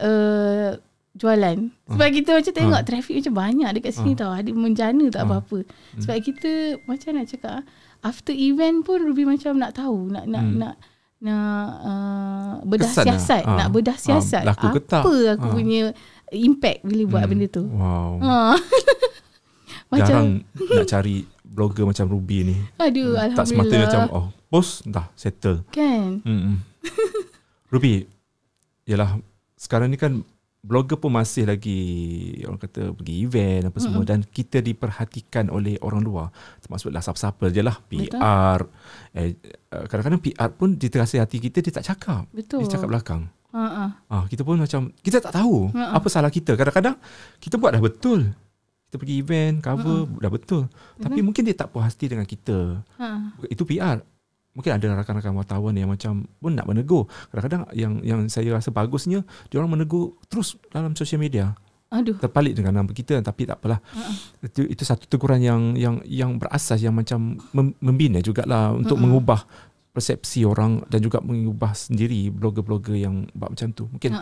jualan? Sebab kita macam tengok traffic macam banyak dekat sini tau. Ada menjana tak apa-apa. Sebab kita macam nak cakap, after event pun Ruby macam nak tahu, nak bedah siasat, nak bedah siasat. Apa aku punya impact bila buat benda tu. Wow. Jarang nak cari blogger macam Ruby ni. Aduh, Alhamdulillah. Tak semata macam post dah settle. Kan? Ruby, yalah sekarang ni kan blogger pun masih lagi orang kata pergi event apa semua dan kita diperhatikan oleh orang luar. Termasuklah siapa-siapa je lah PR. Kadang-kadang PR pun dia terasa hati kita, dia tak cakap. Betul. Dia cakap belakang. Kita pun macam kita tak tahu apa salah kita. Kadang-kadang kita buat dah betul. Kita pergi event, cover dah betul. Tapi mungkin dia tak puas hati dengan kita. Itu PR. Mungkin ada rakan-rakan wartawan yang macam pun nak menegur. Kadang-kadang yang saya rasa bagusnya, dia orang menegur terus dalam sosial media. Terpalit dengan nama kita, tapi tak apalah. Itu satu teguran yang berasas, yang macam membina jugalah untuk mengubah persepsi orang dan juga mengubah sendiri blogger-blogger yang buat macam tu. Mungkin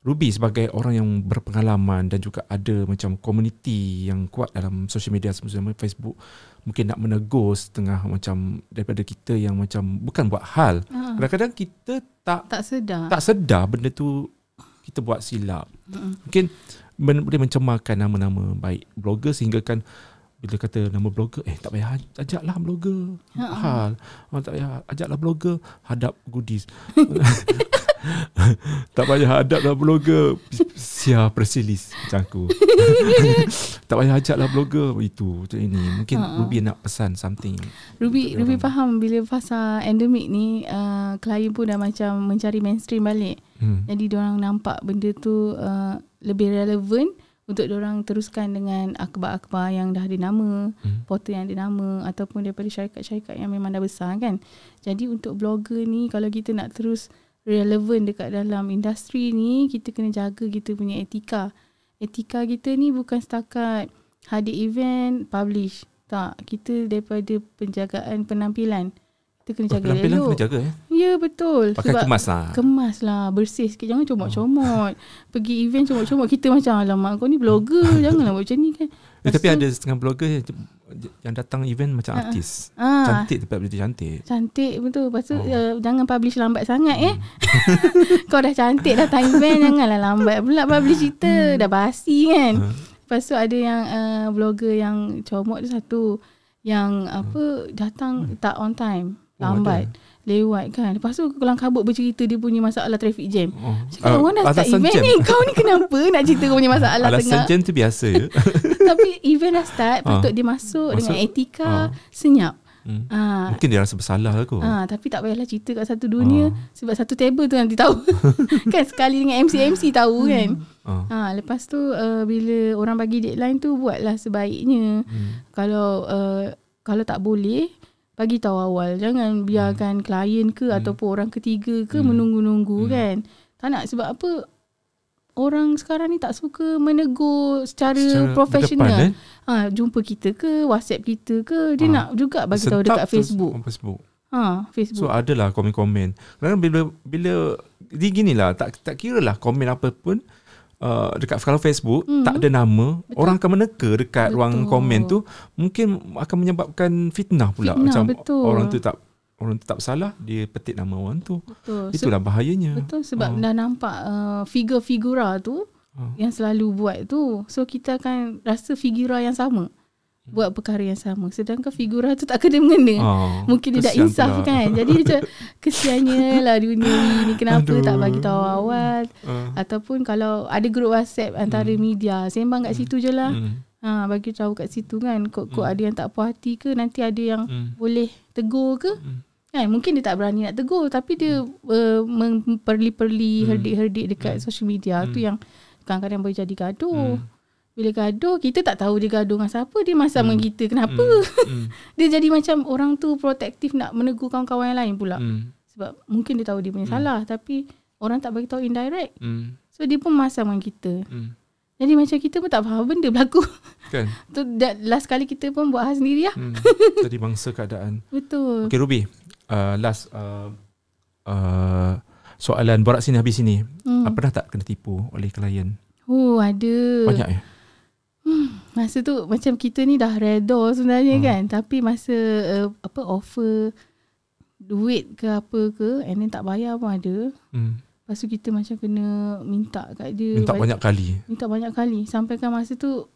Ruby sebagai orang yang berpengalaman dan juga ada macam komuniti yang kuat dalam social media semua Facebook, mungkin nak menegur setengah macam daripada kita yang macam bukan buat hal. Kadang-kadang kita tak sedar benda tu kita buat silap. Mungkin boleh mencemarkan nama-nama baik blogger sehingga kan bila kata nama blogger, tak payah ajaklah blogger hal. Tak payah ajaklah blogger hadap goodies. Tak payah hadaplah blogger siar persilis macam aku. Tak payah ajaklah blogger itu macam ini. Mungkin Ruby nak pesan something. Ruby faham bila fasa endemik ni klien pun dah macam mencari mainstream balik. Jadi diorang nampak benda tu lebih relevan untuk diorang teruskan dengan akhbar-akhbar yang dah ada nama, portal yang ada nama ataupun daripada syarikat-syarikat yang memang dah besar kan. Jadi untuk blogger ni kalau kita nak terus relevan dekat dalam industri ni, kita kena jaga kita punya etika. Etika kita ni bukan setakat hadir event, publish. Tak, kita daripada penjagaan penampilan. Kita kena jaga penampilan elok. Kena jaga Ya, betul. Pakai kemas lah. Bersih sikit. Jangan comot-comot. Pergi event comot-comot. Kita macam, alamak kau ni blogger. Janganlah buat macam ni kan. Tapi ada setengah blogger yang datang event macam artis. Cantik tempat berita cantik. Cantik betul. Lepas tu jangan publish lambat sangat Kau dah cantik datang event, janganlah lambat pula publish cerita. Dah basi kan. Lepas tu ada yang blogger yang comot tu satu. Yang datang tak on time. Lambat. Lewat kan. Lepas tu kelang kabut bercerita dia punya masalah traffic jam. Cakap orang dah start event ni. Kau ni kenapa nak cerita kau punya masalah alasan jam tu biasa je. Tapi event dah start, patut dia masuk dengan etika, senyap. Mungkin dia rasa bersalah aku. Tapi tak payahlah cerita kat satu dunia sebab satu table tu nanti tahu. Kan sekali dengan MC tahu kan. Lepas tu bila orang bagi deadline tu buatlah sebaiknya. Kalau tak boleh bagi tahu awal. Jangan biarkan klien ke ataupun orang ketiga ke menunggu-nunggu kan. Tak nak sebab apa? Orang sekarang ni tak suka menegur secara profesional. Jumpa kita ke, WhatsApp kita ke, dia nak juga bagi tahu dekat Facebook. Facebook. So adalah komen-komen. Kadang bila dia ginilah, tak kira lah komen apa pun. Dekat kalau Facebook tak ada nama, orang akan meneka dekat ruang komen tu, mungkin akan menyebabkan fitnah pula. Macam orang tu tak bersalah, dia petik nama orang tu. Itulah bahayanya. Betul, sebab dah nampak figura tu yang selalu buat tu. So kita akan rasa figura yang sama buat perkara yang sama, sedangkan figura tu tak kena-mengena. Mungkin dia dah insaf kan. Jadi macam kesiannya lah dunia ni, kenapa tak bagi tahu awal. Ataupun kalau ada grup WhatsApp antara media, sembang kat situ je lah. Bagi tahu kat situ kan. Kok ada yang tak puas hati ke, nanti ada yang boleh tegur ke. Kan, mungkin dia tak berani nak tegur, tapi dia memperli-perli, herdik-herdik dekat social media tu yang kadang-kadang boleh jadi gaduh. Bila gaduh, kita tak tahu dia gaduh dengan siapa, dia masam dengan kita. Kenapa? Dia jadi macam orang tu protektif nak menegur kawan-kawan yang lain pula. Sebab mungkin dia tahu dia punya salah, tapi orang tak bagi tahu indirect. So dia pun masam dengan kita. Jadi macam kita pun tak faham benda berlaku. Kan? Tu last kali kita pun buat hal sendiri lah. Jadi bangsa keadaan. Betul. Okay Ruby, last soalan borak sini habis sini. Pernah tak kena tipu oleh klien? Ada. Banyak ya? Masa tu macam kita ni dah redha sebenarnya kan. Tapi masa offer duit ke apa ke, and then tak bayar pun ada. Lepas tu kita macam kena minta kat dia. Minta banyak kali. Sampaikan masa tu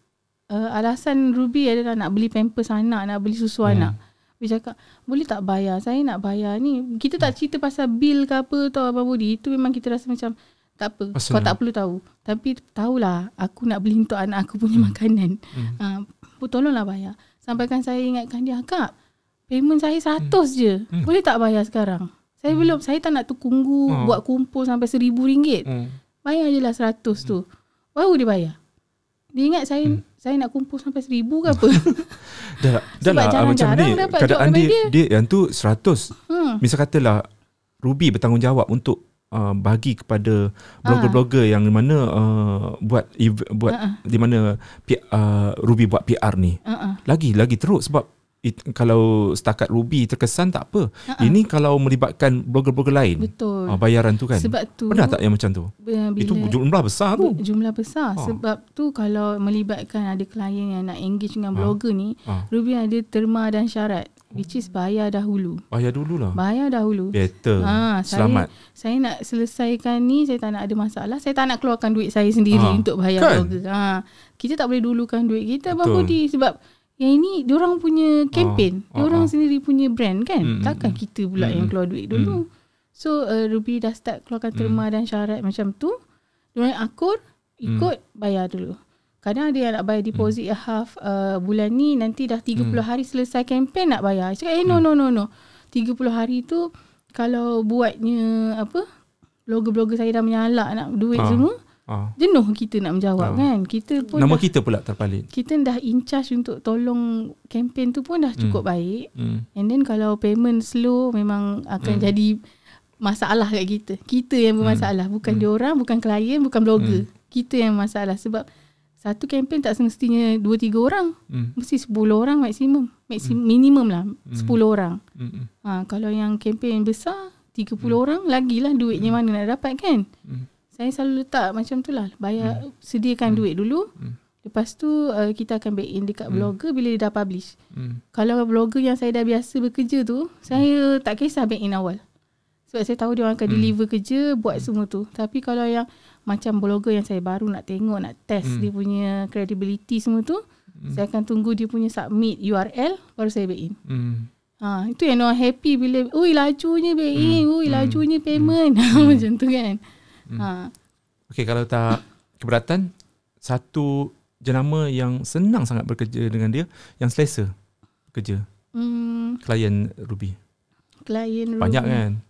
alasan Ruby adalah nak beli pampers anak, nak beli susu anak. Dia cakap, boleh tak bayar? Saya nak bayar ni. Kita tak cerita pasal bil ke apa tau Abang Budi. Itu memang kita rasa macam tak apa, kau tak perlu tahu. Tapi tahulah, aku nak beli untuk anak aku punya makanan. Tolonglah bayar. Sampaikan saya ingatkan dia, Kak, payment saya 100 je. Boleh tak bayar sekarang? Saya tak nak tunggu buat kumpul sampai RM1,000. Bayar je lah 100 tu. Baru dia bayar. Dia ingat saya nak kumpul sampai 1,000 ke apa. Dah lah macam ni. Keadaan dia yang tu 100. Misal katalah Ruby bertanggungjawab untuk bagi kepada blogger-blogger yang mana buat di mana Ruby buat PR ni. Lagi teruk sebab kalau setakat Ruby terkesan tak apa. Ini kalau melibatkan blogger-blogger lain. Betul. Bayaran tu kan. Sebab tu pernah tak yang macam tu? Itu jumlah besar tu. Jumlah besar. Sebab tu kalau melibatkan ada klien yang nak engage dengan blogger ni, Ruby ada terma dan syarat. Which is bayar dahulu. Bayar dulu lah. Bayar dahulu. Better. Selamat. Saya nak selesaikan ni, saya tak nak ada masalah. Saya tak nak keluarkan duit saya sendiri untuk bayar blogger. Kita tak boleh dulukan duit kita, Abang Budi. Sebab yang ini diorang punya campaign. Diorang sendiri punya brand kan. Takkan kita pula yang keluar duit dulu. So Ruby dah start keluarkan terma dan syarat macam tu. Diorang akur, ikut, bayar dulu. Kadang ada yang nak bayar deposit half bulan ni, nanti dah 30 hari selesai campaign nak bayar. Cakap no. 30 hari tu kalau buatnya blogger-blogger saya dah menyalak nak duit semua, jenuh kita nak menjawab kan. Kita pun nama kita pula terpalit. Kita dah in charge untuk tolong campaign tu pun dah cukup baik. And then kalau payment slow memang akan jadi masalah kat kita. Kita yang bermasalah, bukan diorang, bukan klien, bukan blogger. Kita yang masalah sebab satu campaign tak semestinya 2-3 orang. Mesti 10 orang maksimum. Minimum lah 10 orang. Kalau yang campaign besar 30 orang, lagilah duitnya mana nak dapat kan. Saya selalu letak macam tu lah. Bayar, sediakan duit dulu. Lepas tu kita akan back in dekat blogger bila dia dah publish. Kalau blogger yang saya dah biasa bekerja tu, saya tak kisah back in awal. Sebab saya tahu dia orang akan deliver kerja, buat semua tu. Tapi kalau yang macam blogger yang saya baru nak tengok, nak test dia punya credibility semua tu, saya akan tunggu dia punya submit URL, baru saya back in. Itu yang orang happy bila, lajunya back in, lajunya payment. Macam tu kan. Okay, kalau tak keberatan, satu jenama yang senang sangat bekerja dengan dia, yang selesa bekerja. Klien Ruby. Klien Ruby. Banyak kan?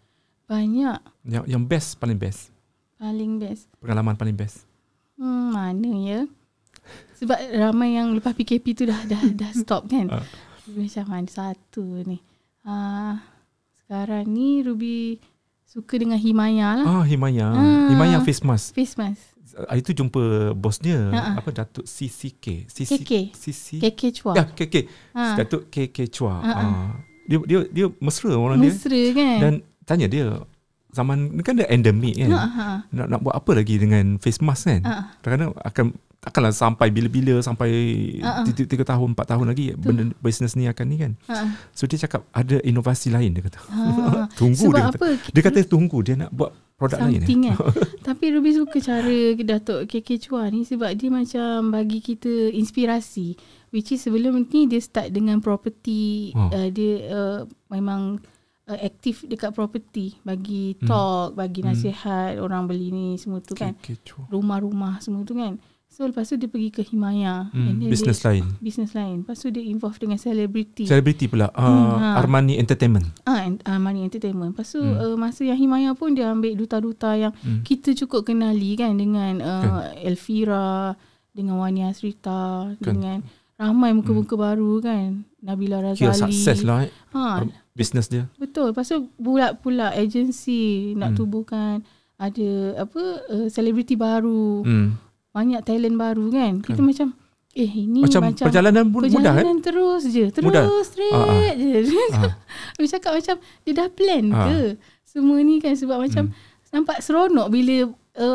Banyak. Yang best, paling best. Paling best. Pengalaman paling best. Mana ya? Sebab ramai yang lepas PKP tu dah stop kan. Macam mana satu ni. Sekarang ni Ruby suka dengan Himaya lah. Himaya face mask. Face mask. Itu jumpa bos dia, Datuk KK Chua. Ya, KK. Datuk KK Chua. Dia mesra orang dia. Mesra kan. Dan tanya dia, zaman ni kan dia endemik kan. Nak buat apa lagi dengan face mask kan. Kadang-kadang takkanlah sampai bila-bila, sampai 3 tahun 4 tahun lagi benda bisnes ni akan ni kan. So dia cakap ada inovasi lain, dia kata. Tunggu. Sebab dia kata. Dia kata tunggu, dia nak buat produk lain kan. Tapi Ruby suka cara Datuk KK Chua ni sebab dia macam bagi kita inspirasi. Which is sebelum ni dia start dengan property. Dia memang aktif dekat property, bagi talk, bagi nasihat orang beli ni semua tu kan. Rumah-rumah semua tu kan. So lepas tu dia pergi ke Himaya. Business lain. Lepas tu dia involve dengan selebriti. Selebriti pula. Armani Entertainment. Armani Entertainment. Lepas tu masa yang Himaya pun dia ambil duta-duta yang kita cukup kenali kan. Dengan Elvira, dengan Wani Asrita, dengan ramai muka-muka baru kan. Nabila Razali. Kira sukses lah bisnes dia. Betul. Lepas tu pula agensi nak tubuhkan. Ada selebriti baru. Banyak talent baru kan. Kita macam ini macam perjalanan mudah kan. Terus je. Straight je. Dia cakap macam dia dah plan ke semua ni kan. Sebab macam nampak seronok bila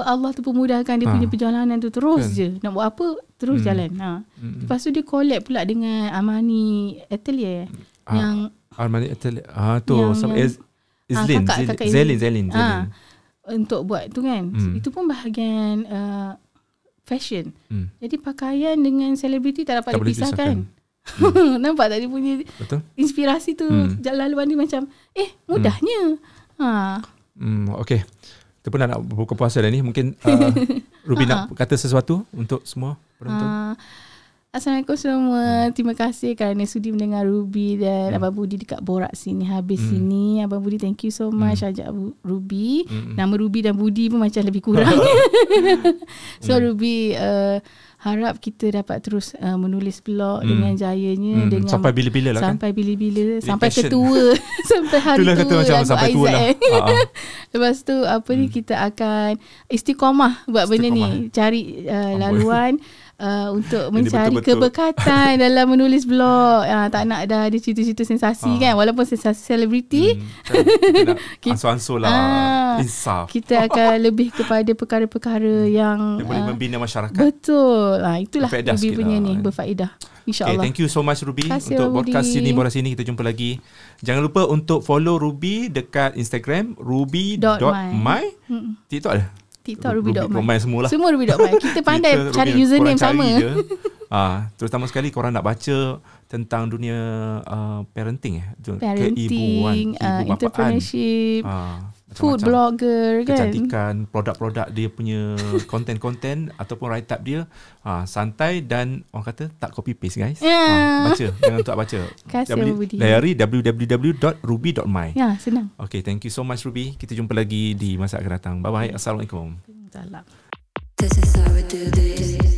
Allah tu pemudahkan dia punya perjalanan tu. Terus je. Nak buat apa terus jalan. Lepas tu dia collab pula dengan Armani Atelier. Yang Armani Atelier tu Zelin. Untuk buat tu kan. Itu pun bahagian fashion. Jadi pakaian dengan selebriti tak dapat dipisahkan. Nampak tak dia punya inspirasi tu. Laluan dia macam mudahnya. Okay. Kita pun nak buka puasa dah ni. Mungkin Ruby nak kata sesuatu untuk semua penonton. Assalamualaikum semua. Terima kasih kerana sudi mendengar Ruby dan Abang Budi dekat Borak sini. Habis sini Abang Budi, thank you so much ajak Ruby. Nama Ruby dan Budi pun macam lebih kurang. So Ruby harap kita dapat terus menulis blog dengan jayanya. Dengan sampai bila-bila lah kan. Sampai bila-bila. Sampai ketua. Sampai hari tua. Kata macam sampai tua lah. Lepas tu kita akan istiqamah buat benda ni. Cari laluan. untuk Jadi mencari betul-betul. keberkatan dalam menulis blog. Tak nak dah ada cerita-cerita sensasi kan. Walaupun sensasi selebriti, kan, kita nak ansur-ansur lah, insaf. kita akan lebih kepada perkara-perkara yang Yang boleh membina masyarakat. betul. Itulah Berfaedah Ruby sikit punya lah. ni, berfaedah. Okay, InsyaAllah. thank you so much Ruby Terima kasih, untuk Abang podcast Budi. Sini Borak Sini. Kita jumpa lagi. Jangan lupa untuk follow Ruby dekat Instagram ruby.my. TikTok ada? TikTok ruby.my. Ramai semualah. Semua ruby.my. Kita pandai Kita cari Ruby, username korang cari sama. je. Terutama sekali korang nak baca tentang dunia parenting Parenting, keibu-bapaan. entrepreneurship, food Macam-macam. blogger kan. Kecantikan, produk-produk dia punya konten-konten ataupun write up dia santai dan orang kata tak copy paste guys. Baca, jangan tak baca. Kasih Abang Budi. Layari www.ruby.my. Ya, senang. Okay, thank you so much Ruby. Kita jumpa lagi di masa akan datang. Bye bye. Assalamualaikum. Salam. This is how we do this.